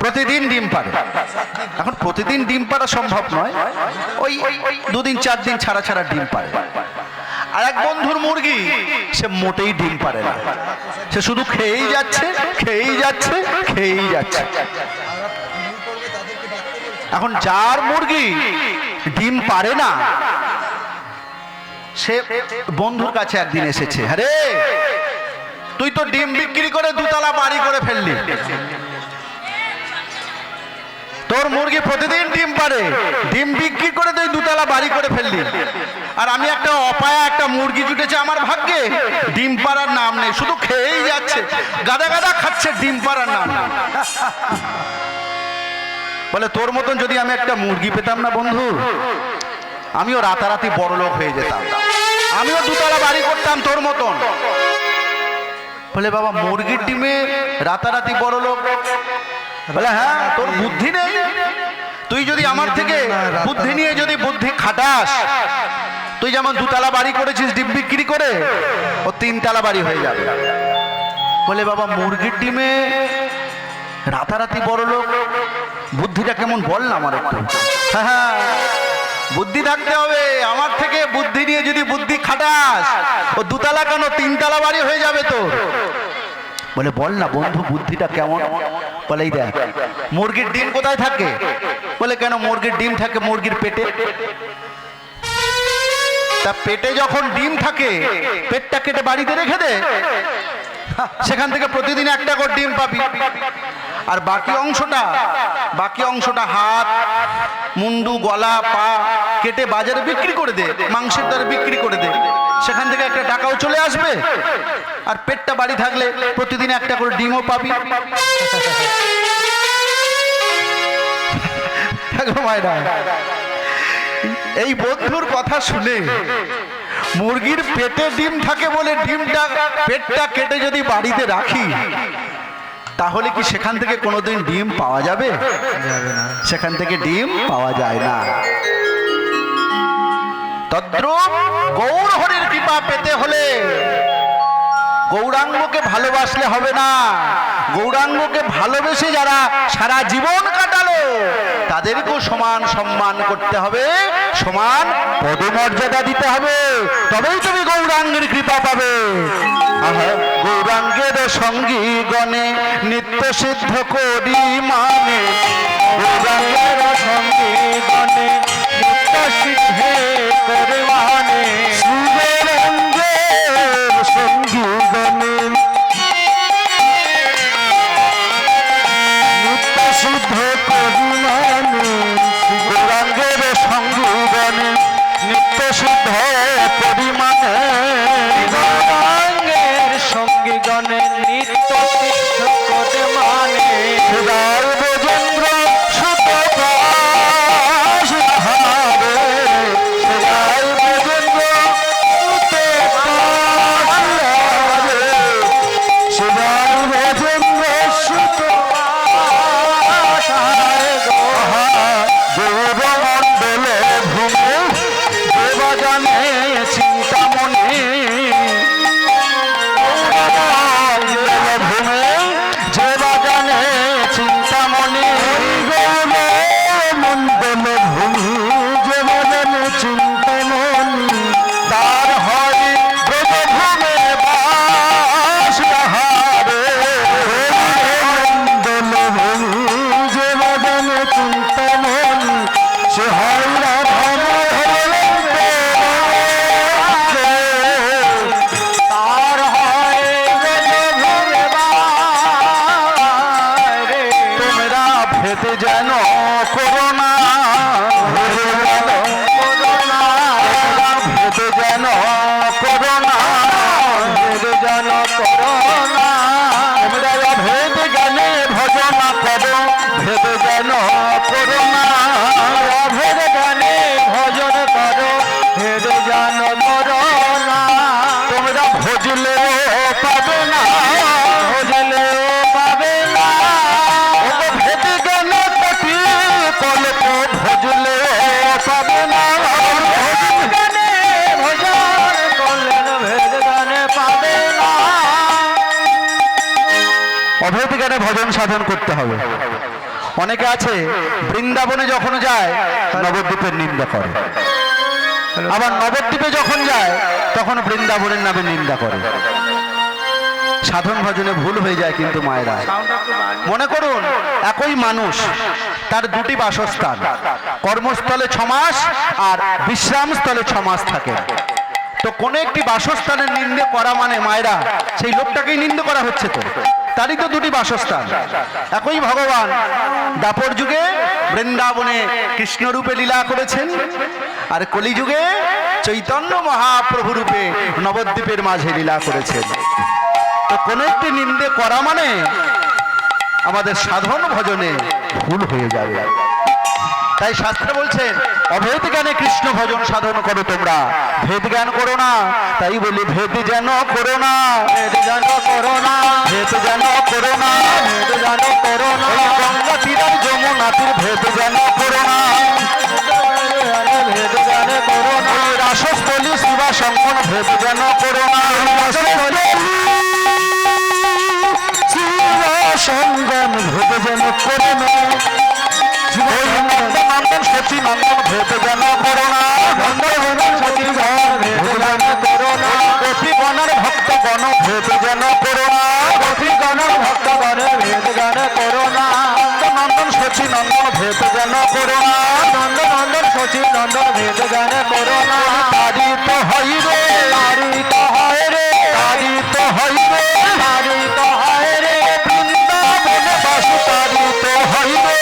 A: প্রতিদিন ডিম পাড়ে। এখন প্রতিদিন ডিম পাড়া সম্ভব নয়, ওই 2 দিন 4 দিন ছাড়া ছাড়া ডিম পাড়ে। আর এক বন্ধুর মুরগি সে মোটেই ডিম পাড়ে না, সে শুধু খেয়েই যাচ্ছে খেয়েই যাচ্ছে খেয়েই যাচ্ছে। এখন যার মুরগি ডিম পারে না সে বন্ধুর কাছে একদিন এসেছে, আরে তুই তো ডিম বিক্রি করে 2 তলা বাড়ি করে ফেললি, তোর মুরগি প্রতিদিন ডিম পারে, ডিম বিক্রি করে তুই 2 তলা বাড়ি করে ফেললি, আর আমি একটা অপায়া একটা মুরগি জুটেছে আমার ভাগ্যে, ডিম পাড়ার নাম নেই, শুধু খেয়েই যাচ্ছে, গাদা গাদা খাচ্ছে, ডিম পাড়ার নাম নেই। বলে তোর মতন যদি আমি একটা মুরগি পেতাম না বন্ধু, আমিও রাতারাতি বড় লোক হয়ে যেতাম, আমিও 2 তলা বাড়ি করতাম তোর মতন। বলে বাবা মুরগির ডিমে রাতারাতি বড় লোক? বলে হ্যাঁ, তোর বুদ্ধি নেই, তুই যদি আমার থেকে বুদ্ধি নিয়ে যদি বুদ্ধি খাটাস, তুই যেমন 2 তলা বাড়ি করেছিস ডিম বিক্রি করে, ও 3 তলা বাড়ি হয়ে যাবে। বলে বাবা মুরগির ডিমে রাতারাতি বড় লোক, বুদ্ধিটা কেমন বল না আমার একটু। হ্যাঁ, বুদ্ধি থাকতে হবে, আমার থেকে বুদ্ধি নিয়ে যদি বুদ্ধি খাটাস, ও 2 তলা কেন 3 তলা বাড়ি হয়ে যাবে তো। বলে বল না বন্ধু বুদ্ধিটা কেমন? বলে এই দেখ, মুরগির ডিম কোথায় থাকে? বলে কেন, মুরগির ডিম থাকে মুরগির পেটে। তা পেটে যখন ডিম থাকে, পেটটা কেটে বাড়িতে রেখে দে, সেখান থেকে প্রতিদিন একটা করে ডিম পাবি। আর বাকি অংশটা হাত, মুন্ডু, গলা, পা কেটে বাজারে বিক্রি করে দে, মাংসের দরে বিক্রি করে দে, সেখান থেকে একটা টাকাও চলে আসবে, আর পেটটা বাড়ি থাকলে প্রতিদিন একটা করে ডিমও পাবি। এই বন্ধুর কথা শুনে মুরগির পেটে ডিম থাকে বলে পেটটা কেটে যদি বাড়িতে রাখি, তাহলে কি সেখান থেকে কোনোদিন ডিম পাওয়া যাবে?
C: যাবে না,
A: সেখান থেকে ডিম পাওয়া যায় না। তদ্রূপ গৌর হরির কৃপা পেতে হলে গৌরাঙ্গকে ভালোবাসলে হবে না, গৌরাঙ্গকে ভালোবেসে যারা সারা জীবন কাটালো তাদেরকেও সমান সম্মান করতে হবে, সমান পদমর্যাদা দিতে হবে, তবেই তুমি গৌরাঙ্গের কৃপা পাবে। গৌরাঙ্গের সঙ্গী গণে নিত্য সিদ্ধ করি মানে, গৌরাঙ্গের সঙ্গী গণে নিত্য সিদ্ধ করে মানে, গৌরাঙ্গের সঙ্গী গণে নিত্য সিদ্ধ করি মানে, গৌরাঙ্গের সঙ্গী গণে নিত্য সিদ্ধ পরিমাণে, গৌরাঙ্গের সঙ্গী গণে নিত্য সিদ্ধ করে মানে, হৃদয় ভোজন যেন করোনা ভেদ যেন করোনা ভেদ যেন করোনা ভেদ যেন করোনা তোমরা ভেদ জ্ঞানে ভজনা করো ভেদ যেন করোনা
B: ভেদ জ্ঞানে ভজন করো ভেদ জ্ঞান করো না
A: তোমরা ভজলেও পাবে না
B: ভজলেও পাবে না
A: ওগো ভেদ জ্ঞান কটি কল্প ভজলেও পাবে না
B: ভেদ জ্ঞানে ভজন করলেন ভেদ জ্ঞানে পাবে না
A: অভেদ জ্ঞানে ভজন সাধন করতে হবে। অনেকে আছে বৃন্দাবনে যখন যায় নবদ্বীপের নিন্দা করে, আবার নবদ্বীপে যখন যায় তখন বৃন্দাবনের নামে নিন্দা করে। সাধন ভজনে ভুল হয়ে যায় কিন্তু মায়েরা। মনে করুন একই মানুষ, তার দুটি বাসস্থান, কর্মস্থলে 6 মাস আর বিশ্রামস্থলে 6 মাস থাকে। তো কোন একটি বাসস্থানের নিন্দে করা মানে মায়েরা সেই লোকটাকেই নিন্দে করা হচ্ছে। তো তারই তো দুটি বাসস্থান। একই ভগবান দাপর যুগে বৃন্দাবনে কৃষ্ণরূপে লীলা করেছেন, আর কলিযুগে চৈতন্য মহাপ্রভু রূপে নবদ্বীপের মাঝে লীলা করেছেন। তো কোন একটি নিন্দে করা মানে আমাদের সাধন ভজনে ভুল হয়ে যাবে। তাই শাস্ত্র বলছেন অভেদ জ্ঞানে কৃষ্ণ ভজন সাধন করো, তোমরা ভেদ জ্ঞান করো না। তাই বলি ভেদ যেন করো না
B: ভেদ জ্ঞান করো না
A: ভেদ যেন করো না
B: ভেদ জ্ঞান করো না
A: গঙ্গা তীরের যমুনা তীর ভেদ যেন করো না
B: ভেদ জ্ঞান করো না
A: রাসস্থলী শিবা শঙ্কর ভেদ যেন করো না সঙ্গম ভেদ যেন করো না নন্দন সচি নন্দন ভেদ যেন করো না গোপী গণের ভক্ত গণ ভেদ যেন করো না
B: গোপী গণের ভক্ত গণের ভেদ জ্ঞান করো না
A: নন্দন সচি নন্দন ভেদ যেন করো না
B: নন্দ নন্দন শচী নন্দন ভেদ জ্ঞান করো না
A: তারিত হইবে
B: তারিত হয় রে
A: তারিত হইবে
B: তারিত হয় রে
A: বৃন্দাবনে বাসু তারিত হইবে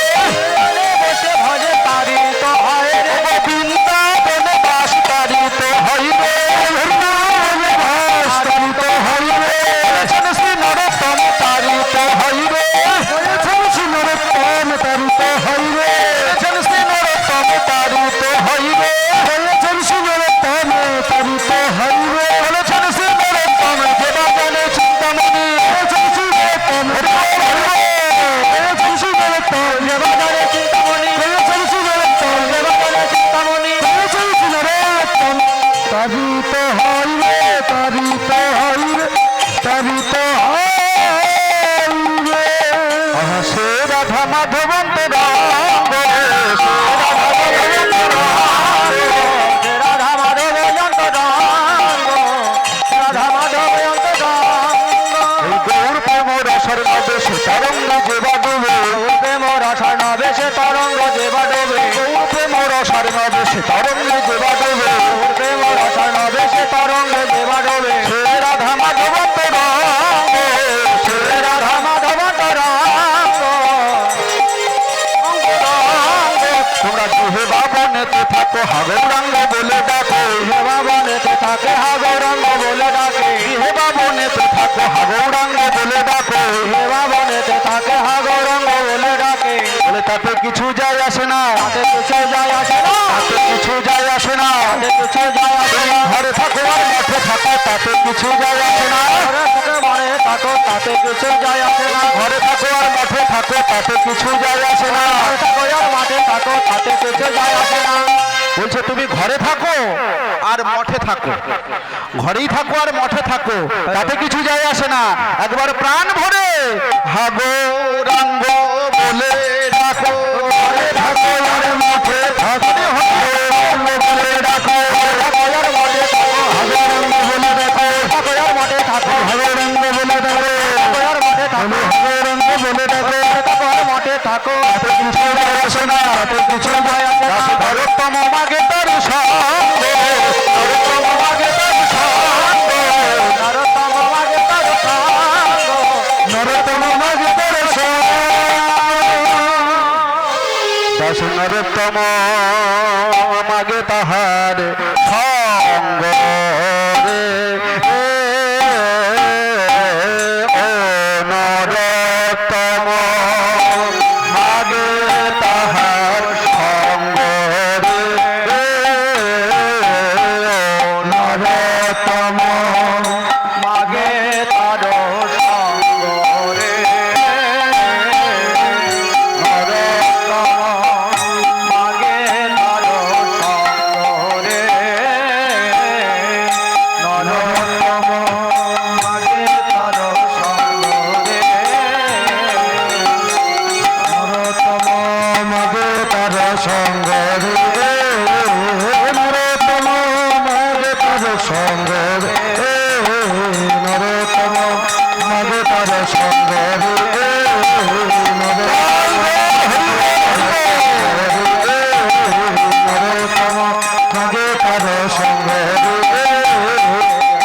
B: বসে ভজে তারিত হয় রে
A: বৃন্দাবনে বাস তারিত হইবে বৃন্দাবনে বাস তারিত হইবে বলেছেন শ্রী নরোত্তম তারিত হইবে বলেছেন শ্রী নরোত্তম তারিত হইবে বলেছেন শ্রী নরোত্তম তারিত হইবে বলেছেন শ্রী নরোত্তম তারিত হইবে বলেছেন শ্রী নরোত্তম দেবাগণে চিন্তামণি বলেছেন শ্রী নরোত্তম বলেছেন শ্রী নরোত্তম দেবাগণে চিন্তামণি বলেছেন শ্রী নরোত্তম দেবাগণে চিন্তামণি বলেছেন শ্রী নরোত্তম তারিত হইবে তারিত হইবে তারিত হইবে সে রাধা মাধবন্ত রাম
B: রাধা মাধব অন্তরাঙ্গ রাধা মাধব অন্তরাঙ্গ
A: গৌর প্রেম রসর নবে সে তরঙ্গ যেবা ডুবে
B: প্রেম রসায়ন বেশে তরঙ্গ যেবা ডোবে
A: গৌর প্রেম রসর নবে সে তরঙ্গ যেবা ডুবে
B: প্রেম রসায়ন বেশে তরঙ্গ যেবা ডোবে
A: সে রাধা মাধবন্ত রাম সে
B: রাধা মাধব অন্তরাঙ্গ
A: তোমরা দুহে বাবনেতে থাকো হাগৌরাঙ্গ বলে ডাকো
B: হে বাবনেতে থাকে হা গৌরাঙ্গ বলে ডাকে
A: হে বাবনেতে থাকো হাগৌরাঙ্গ বলে ডাকো
B: হে বাবনেতে থাকে হা গৌরাঙ্গ বলে ডাকে
A: বলে তাতে কিছু যায় আসে না
B: তাতে কিছু যায় আসে না
A: তাতে কিছু যায় আসে না
B: তাতে কিছু যায় আসে না
A: ঘরে থাকো আর মাঠে থাকো তাতে কিছু যায় আসে না
B: ঘরে থেকে মনে থাকো তাতে কিছু যায় আসে না
A: ঘরে থাকো আর মাঠে থাকো তাতে কিছু যায় আসে না
B: ঘরে থাকো আর মাঠে থাকো তাতে কিছু যায় আসে না
A: বলছে তুমি ঘরে থাকো আর মঠে থাকো, ঘরেই থাকো আর মঠে থাকো তাতে কিছু যায় আসে না। একবার প্রাণ ভরে হাগৌরাঙ্গ বলে ডাকো ঘরে থাকো আর মঠে থাকো হাগৌরাঙ্গ বলে ডাকো
B: আর মাঠে থাকো
A: হাগৌরাঙ্গ বলে ডাকো
B: থাকো আর মাঠে থাকো
A: হাগৌরাঙ্গ বলে ডাকো
B: আর মাঠে থাকো
A: হাগৌরাঙ্গ বলে ডাকো
B: থাকো আর মাঠে থাকো
A: তাতে কিছু যায় আসে না তাতে কিছু যায় আসে না। নরোত্তম মাগে তার সঙ্গ নরোত্তম মাগে তার সঙ্গ
B: নরোত্তম মাগে তার সঙ্গ
A: নরোত্তম মাগে তার সঙ্গ দাস নরোত্তম মাগে তাহার সঙ্গ রে ও নরোত্তম মাগে তাহার সঙ্গ রে নরোত্তম
B: মাগে তার সঙ্গ রে মাগে তার সঙ্গ রে নরোত্তম মাগে তার সঙ্গ রে
C: নরোত্তম মাগে তার সঙ্গ রে নরোত্তম মাগে তার সঙ্গ রে নরোত্তম মাগে তার সঙ্গ রে নরোত্তম মাগে তার সঙ্গ রে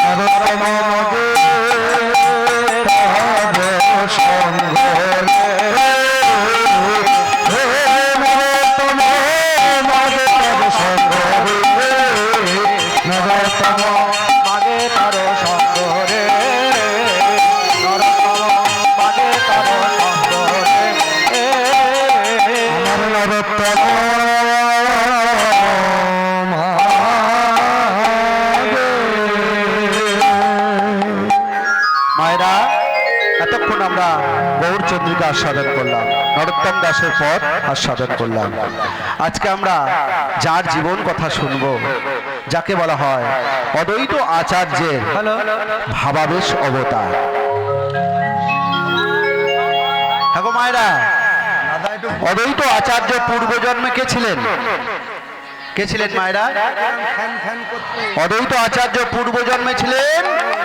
C: নরোত্তম মাগে তার সঙ্গ রে নরোত্তম মাগে তার সঙ্গ রে নরোত্তম
B: মাগে তার সঙ্গ রে নরোত্তম মাগে তার সঙ্গ রে
C: আমার নরোত্তম
A: মায়েরা, এতক্ষণ আমরা গৌর চন্দ্রিকা আস্বাদন করলাম, নরোত্তম দাসের পথ আস্বাদন করলাম। আজকে আমরা যার জীবন কথা শুনব, যাকে বলা হয় অদ্বৈত আচার্যের
B: হ্যালো
A: ভাবাবেশ অবতার। হ্যাঁ গো মায়েরা, অদ্বৈত আচার্য পূর্বজন্মে কে ছিলেন? কে ছিলেন মায়েরা? অদ্বৈত আচার্য পূর্বজন্মে ছিলেন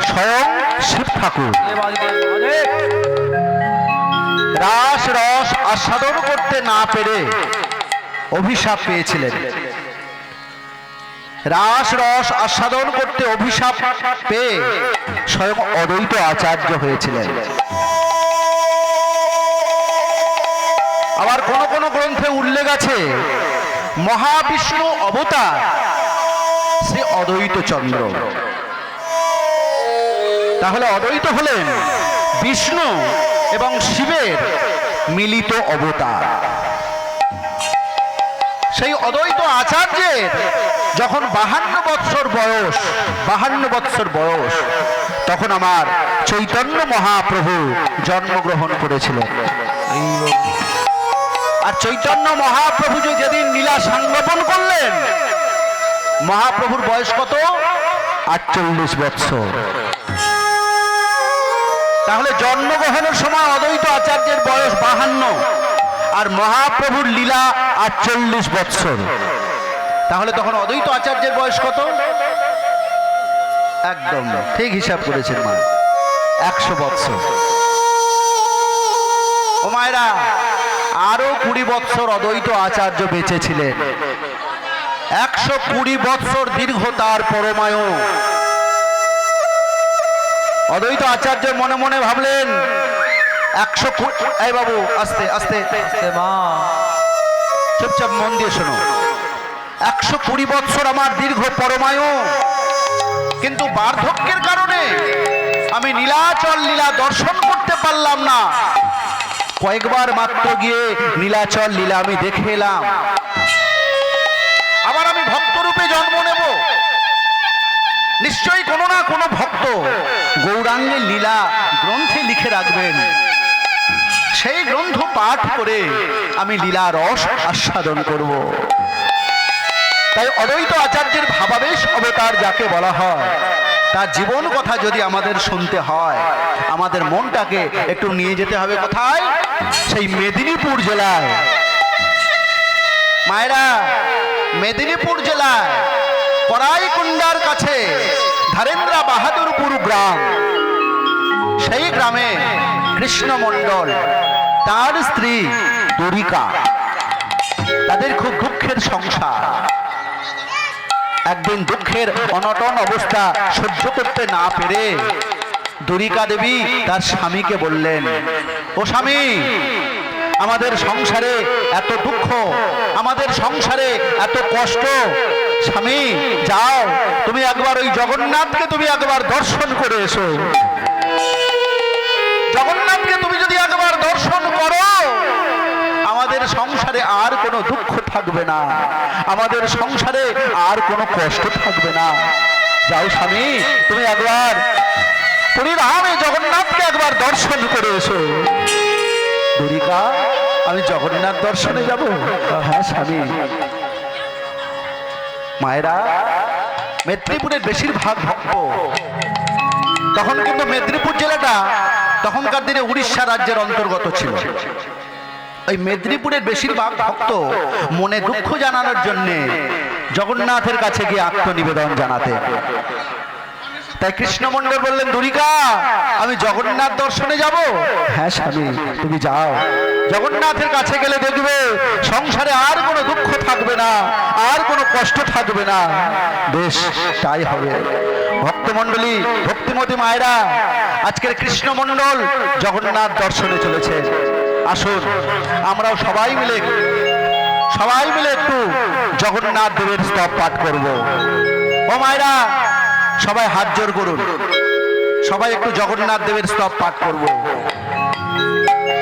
A: স্বয়ং শিব ঠাকুর। রাস রস আস্বাদন করতে না পেরে অভিশাপ পেয়েছিলেন। রাস রস আস্বাদন করতে অভিশাপ পেয়ে স্বয়ং অদ্বৈত আচার্য হয়েছিলেন। আবার কোন কোন গ্রন্থে উল্লেখ আছে মহাবিষ্ণু অবতার শ্রী অদ্বৈত চন্দ্র। তাহলে অদ্বৈত হলেন বিষ্ণু এবং শিবের মিলিত অবতার। সেই অদ্বৈত আচার্যের যখন 52 বৎসর বয়স তখন আমার চৈতন্য মহাপ্রভু জন্মগ্রহণ করেছিলেন। আর চৈতন্য মহাপ্রভু যেদিন লীলা সংগঠন করলেন, মহাপ্রভুর বয়স কত? 48 বৎসর। তাহলে জন্মগ্রহণের সময় অদ্বৈত আচার্যের বয়স 52 আর মহাপ্রভুর লীলা 48 বৎসর। তাহলে তখন অদ্বৈত আচার্যের বয়স কত? একদম ঠিক হিসাব করেছেন মা, 100 বৎসর। ও মায়েরা, আরো 20 বৎসর অদ্বৈত আচার্য বেঁচে ছিলেন। 120 বৎসর দীর্ঘ তার পরমায়ু। অদ্বৈত আচার্য মনে মনে ভাবলেন 120, এই বাবু আস্তে আস্তে
B: মা
A: চুপচাপ মন দিয়ে শোনো। 120 বৎসর আমার দীর্ঘ পরমায়ু, কিন্তু বার্ধক্যের কারণে আমি নীলাচল লীলা দর্শন করতে পারলাম না। কয়েকবার মাত্র গিয়ে নীলাচল লীলা আমি দেখে এলাম। আবার আমি ভক্তরূপে জন্ম নেব, নিশ্চয়ই কোনো না কোনো ভক্ত গৌরাঙ্গের লীলা গ্রন্থে লিখে রাখবেন। সেই গ্রন্থ পাঠ করে আমি লীলা রস আস্বাদন করব। তাই অদ্বৈত আচার্যের ভাবাবেশ অবতার যাকে বলা হয়, তার জীবন কথা যদি আমাদের শুনতে হয়, আমাদের মনটাকে একটু নিয়ে যেতে হবে কোথায়? সেই মেদিনীপুর জেলায়। মায়েরা, মেদিনীপুর জেলায় করাইকুণ্ডার কাছে ধারেন্দ্র বাহাদুরপুর গ্রাম, সেই গ্রামে কৃষ্ণ মণ্ডল, তার স্ত্রী দ্বারিকা, তাদের খুব দুঃখের সংসার। একদিন দুঃখের অনটন অবস্থা সহ্য করতে না পেরে দ্বারিকা দেবী তার স্বামীকে বললেন, ও স্বামী, আমাদের সংসারে এত দুঃখ, আমাদের সংসারে এত কষ্ট। স্বামী যাও, তুমি একবার ওই জগন্নাথকে তুমি একবার দর্শন করে এসো। জগন্নাথকে তুমি যদি একবার দর্শন করো, আমাদের সংসারে আর কোনো দুঃখ থাকবে না, আমাদের সংসারে আর কোনো কষ্ট থাকবে না। যাও স্বামী, তুমি একবার পুরীর ধামে জগন্নাথকে একবার দর্শন করে এসো। দুরিকা, আমি জগন্নাথ দর্শনে যাব? হ্যাঁ স্বামী। মায়েরা, মেদিনীপুরের বেশিরভাগ ভক্ত, তখন কিন্তু মেদিনীপুর জেলাটা তখনকার দিনে উড়িষ্যা রাজ্যের অন্তর্গত ছিল। ওই মেদিনীপুরের বেশিরভাগ ভক্ত মনে দুঃখ জানানোর জন্য জগন্নাথের কাছে গিয়ে আত্মনিবেদন জানাতে। তাই কৃষ্ণমণ্ডল বললেন, দুরিকা, আমি জগন্নাথ দর্শনে যাব? হ্যাঁ স্বামী, তুমি যাও। জগন্নাথের কাছে গেলে দেখবে সংসারে আর কোনো দুঃখ থাকবে না, আর কোনো কষ্ট থাকবে না। বেশ, তাই হবে। ভক্তমণ্ডলী, ভক্তিমতী মায়েরা, আজকের কৃষ্ণমণ্ডল জগন্নাথ দর্শনে চলেছে। আসুন আমরাও সবাই মিলে একটু জগন্নাথ দেবের স্তব পাঠ করব। ও মায়েরা, সবাই হাত জোর করুন, সবাই একটু জগন্নাথ দেবের স্তব পাঠ করব।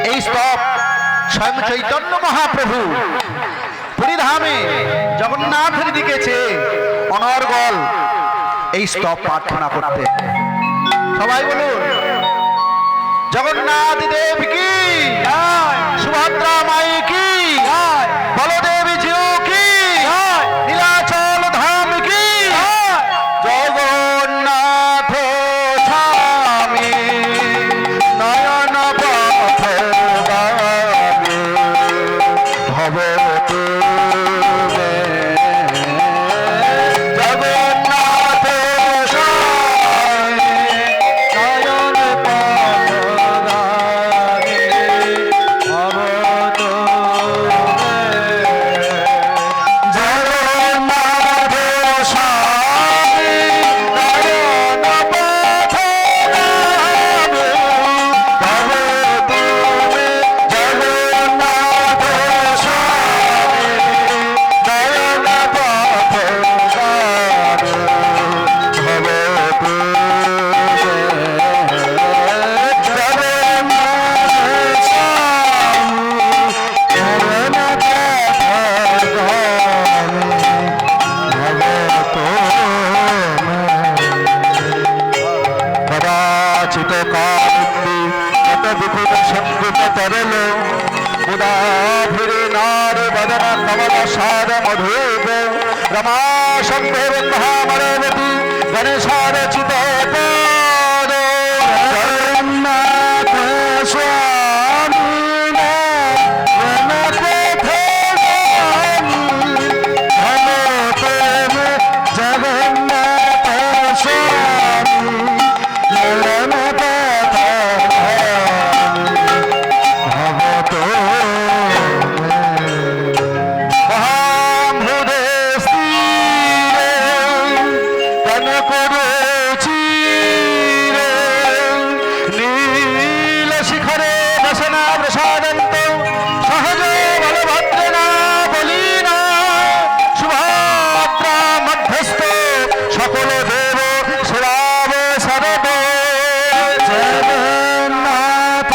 A: এই স্তব স্বয়ং চৈতন্য মহাপ্রভু পুরী ধামে জগন্নাথের দিকে চেয়ে অনর্গল এই স্তব প্রার্থনা করতে। সবাই বলুন, জগন্নাথ দেব কি, সুভদ্রা মাই কি, বলদেবী জিউ কি, নীলাচল ধাম কি, জগন্নাথ স্বামী নয়ন পথ গামী ভবতু মে। জগন্নাথ স্বামী নয়ন পথ গামী ভবতু মে। জগন্নাথ স্বামী নয়ন পথ গামী ভবতু মে। জগন্নাথ স্বামী নয়ন পথ গামী ভবতু মে। জগন্নাথ স্বামী নয়ন পথ কদাচিত কান্তি কত বিপুল সঙ্গীত তরল মুদাভিরে নার বদন কমল সার মধুপ রমা শঙ্কর মহামরমতি গণেশার চিত পদ। জগন্নাথ স্বামী নয়ন পথ গামী ভবতু মে। জগন্নাথ স্বামী নয়ন পথ গামী ভবতু মে। মহামৃদে স্থিরে কনক রুচিরে নীল শিখরে বসনা প্রসাদন্ত সহজ বলভদ্রনা বলিনা সুভদ্রা মধ্যস্থ সকল দেব সেবাব সরব। জগন্নাথ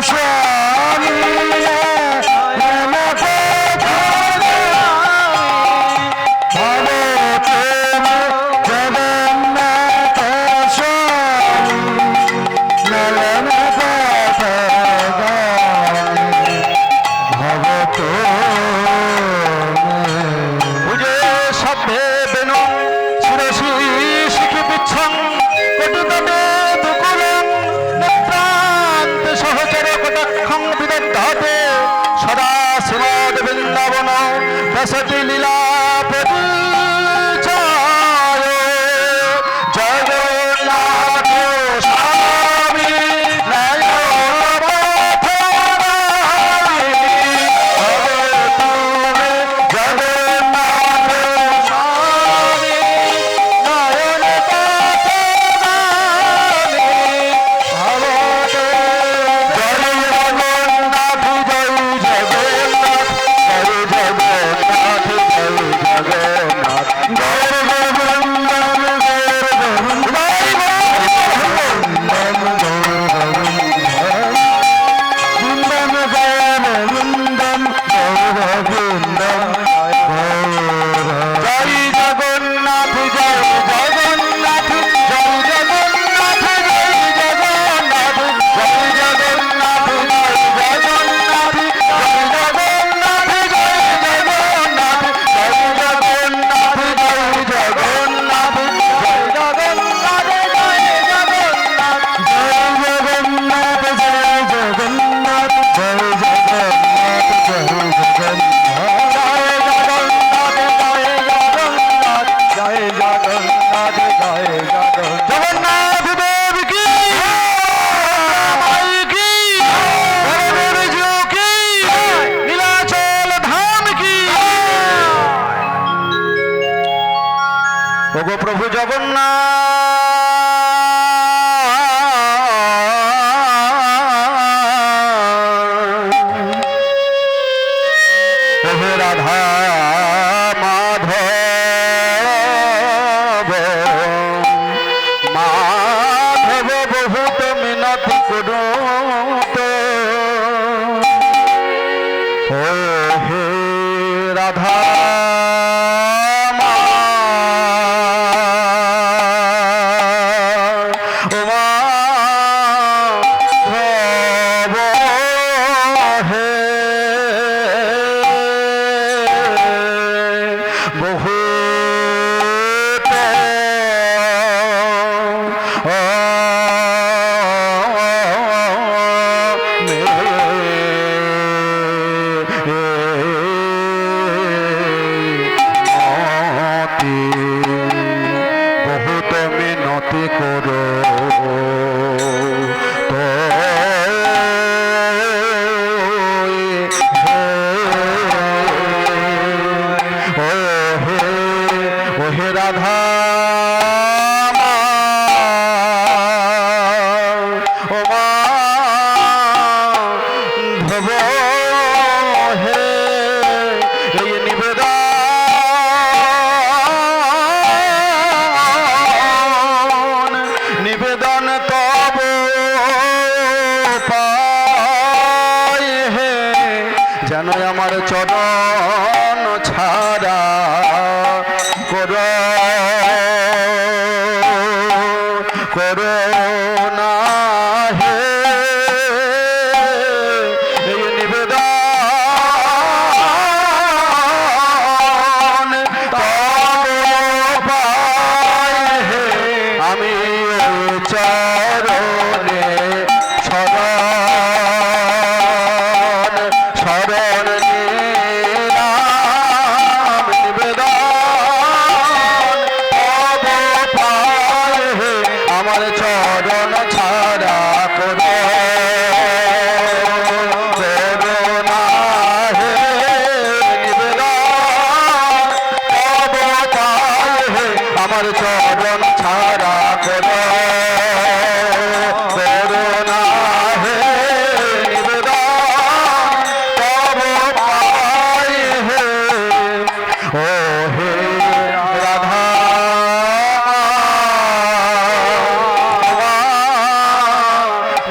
A: স্বামী নয়ন পথ গামী ভবতু মে। জগন্নাথ স্বামী নয়ন পথ গামী ভবতু মে। ভুজে সভ্যে বেনু শিরসি শিখি পিচ্ছং কটুতটে দুকুলং নেত্রান্ত সহচর কটাক্ষং বিদগ্ধতে সদা শ্রীমদ বৃন্দাবন বসতি লীলাপতি জগন্নাথ স্বামী নয়ন পথ গামী ভবতু মে। জগন্নাথ স্বামী নয়ন পথ গামী ভবতু মে। জয় জগন্নাথ, জয় জগন্নাথ, প্রভু জগন্নাথ হে রাধা মাধব মাধব বহুত মিনতি করুত ও হে রাধা বহুত মিনতি করো তো ও হে রাধা ও মাধব হে এই নিবেদন তব পায় হে যেন আমার চরণ ছাড়া করো না হে এই নিবেদন তব পায় হে আমি চরণে শরণ নিলাম নিবেদন তব পায় হে আমার চরণ ছাড়া করো না হে নিবেদন তব পায় হে আমার চরণ ছাড়া করো না হে নিবেদন তব পায় হে ও হে রাধা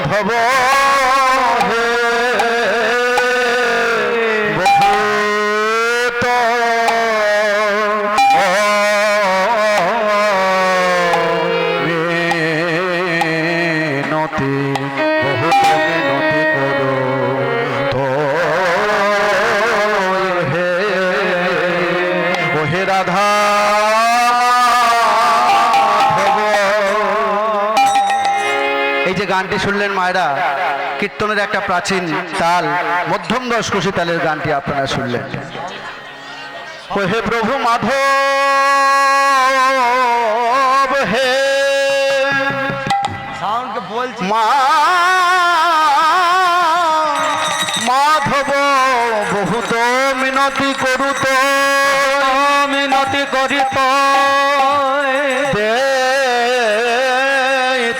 A: ভব হে বহুত মিনতি বহুত মিনতি করো তো হে ও হে রাধা এই যে গানটি শুনলেন মায়েরা কীর্তনের একটা প্রাচীন তাল মধ্যম দশকোষী তালের গানটি আপনারা শুনলেন ও হে প্রভু মাধব হে মাধব বহুত মিনতি করুত মিনতি করিত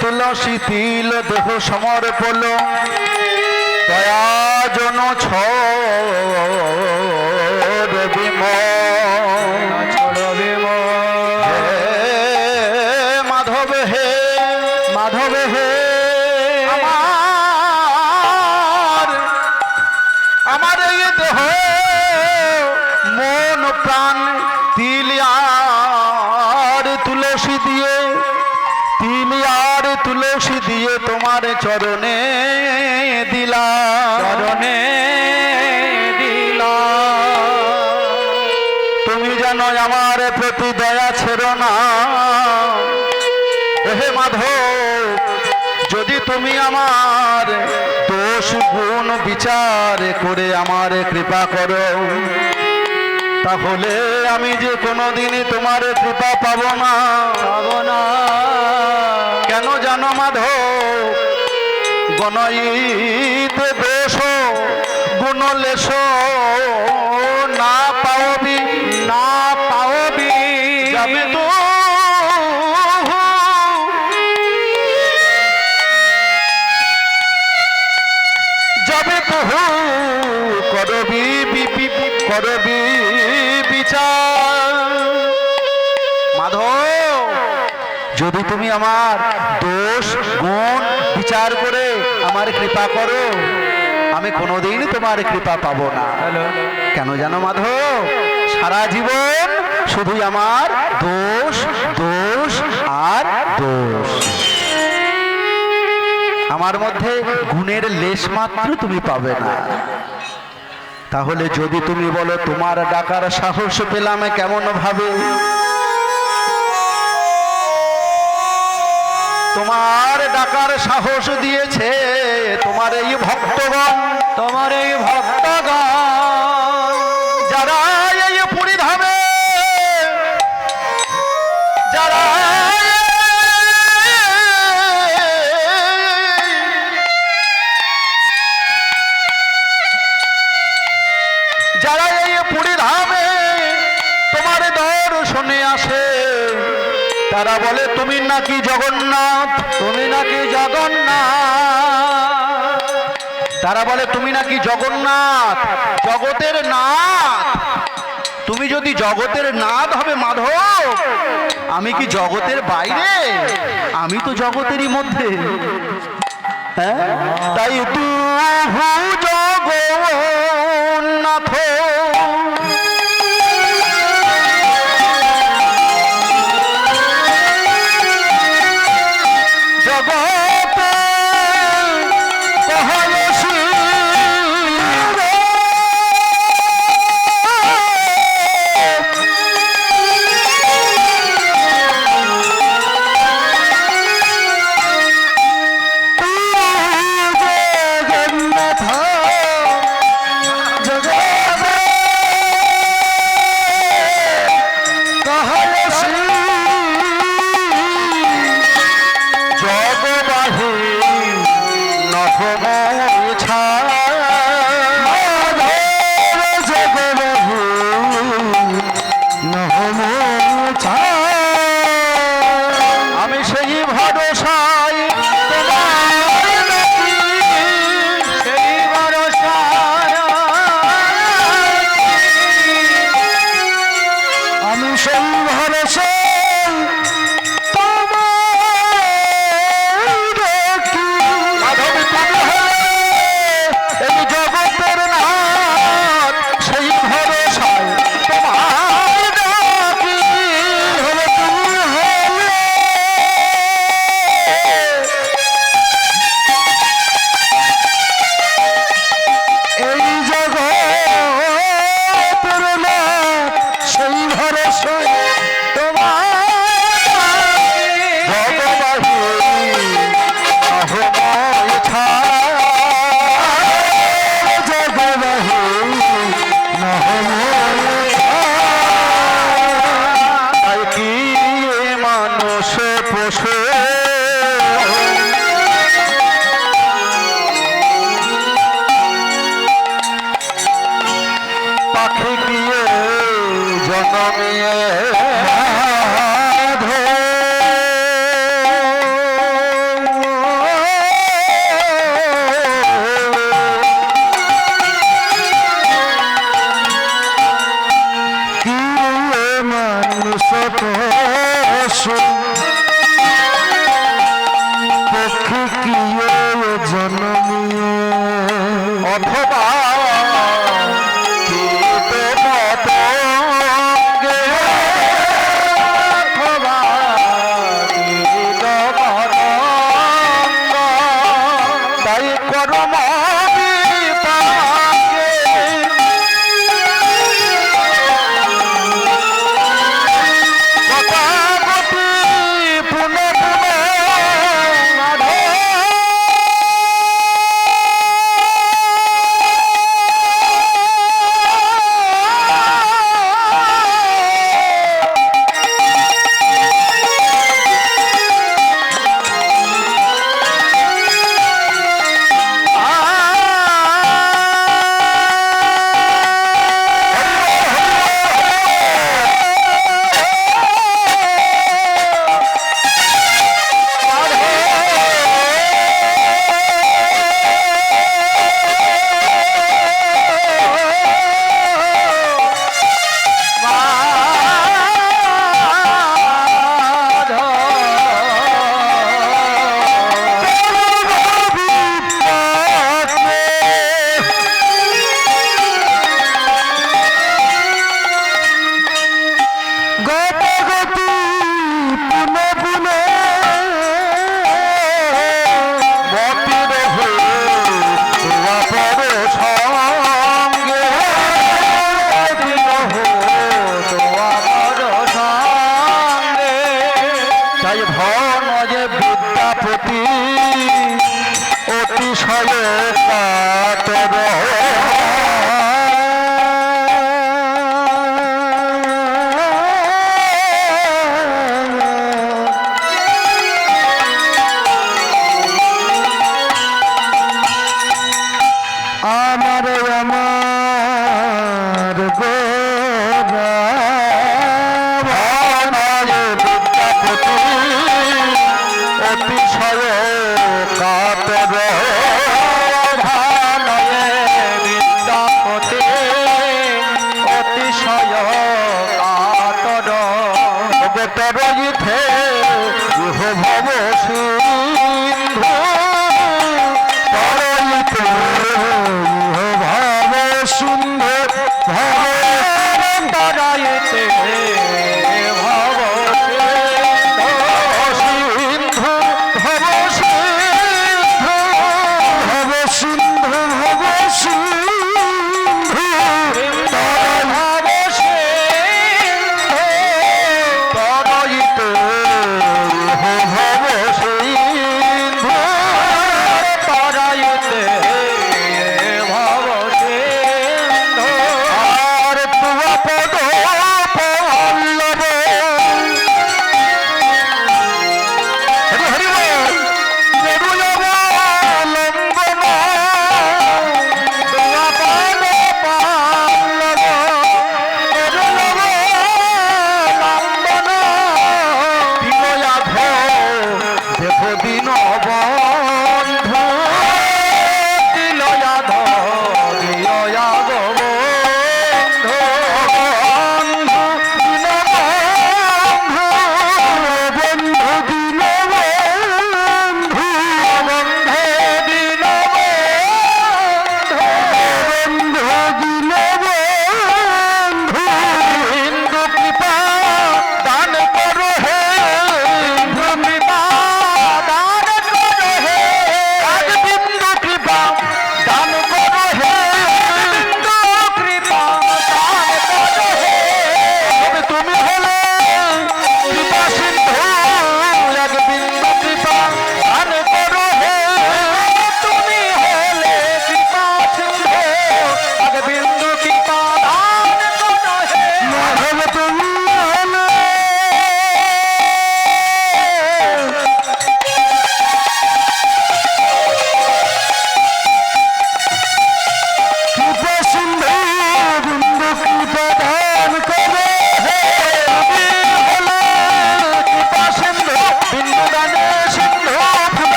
A: তুলসী তিল দেহ সমর্পল দয়াজন মাধব হে মাধব হে আমার এই দেহ মন প্রাণ তিল আর তুলসী দিয়ে তুলসী দিয়ে তোমার চরণে দিলা তুমি যেন আমার প্রতি দয়া ছেড়ো না হে মাধব যদি তুমি আমার দোষ গুণ বিচার করে আমার কৃপা করো তাহলে আমি যে কোনোদিনই তোমার কৃপা পাবো না কেন জানো মাধব গণইত দোষ গুণলেশ না পাওবি যাবে তো
B: বিচার।
A: মাধব, যদি তুমি আমার দোষ গুণ বিচার করে আমার কৃপা করো, আমি কোনোদিন তোমার কৃপা পাবো না। কেন জানো মাধব, সারা জীবন শুধুই আমার দোষ দোষ আর দোষ। আমার মধ্যে গুণের লেশ মাত্র তুমি পাবে না। তাহলে যদি তুমি বলো তোমার ডাকার সাহস পেলাম কেমন ভাবে, তোমার ডাকার সাহস দিয়েছে তোমার এই ভক্তগণ,
B: তোমার এই ভক্তগণ
A: যারা এই পুরীধামে, যারা যারা এই পুরীধামে তোমার দর্শনে আসে, তারা বলে তুমি নাকি জগন্নাথ,
B: তুমি নাকি জগন্নাথ,
A: তারা বলে তুমি নাকি জগন্নাথ, জগতের নাথ। তুমি যদি জগতের নাথ হবে মাধব, আমি কি জগতের বাইরে? আমি তো জগতেরই মধ্যে। হ্যাঁ, তাই দুহু জগন্নাথ, জগতে কহলসি জগন্নাথ, জগতে কহলসি জগবাহী নহময় ছায়া, জগবাহী নহময় ছায়া। আমি সেই ভরসায় তোমার নাকি,
B: সেই ভরসায়
A: আমি সেই ভরসায় তোমার নাকি। মাধব, তুমি হলে এই জগতের নাথ, সেই ভরসায় তোমার নাকি। হলে তুমি হলে এই জগতের নাথ, সেই ভরসায় তোমার জগবাহী নহময় ছায়া, জগবাহী নহময় ছায়া। তাই কি মানুষ পশু পাখি গিয়ে জনমিয়ে কি মানুষ পশু পক্ষী কিয়ে জনমিয়ে, অথবা কীট পতঙ্গে
C: অতিশয় কাতর
B: ধানয়ে বিদ্যাপতি অতিশয় কাতর
C: তরজিথে ইহ ভব সিন্ধু তরজিতে ইহ ভাব সিন্ধু ভাব
B: তরাইতে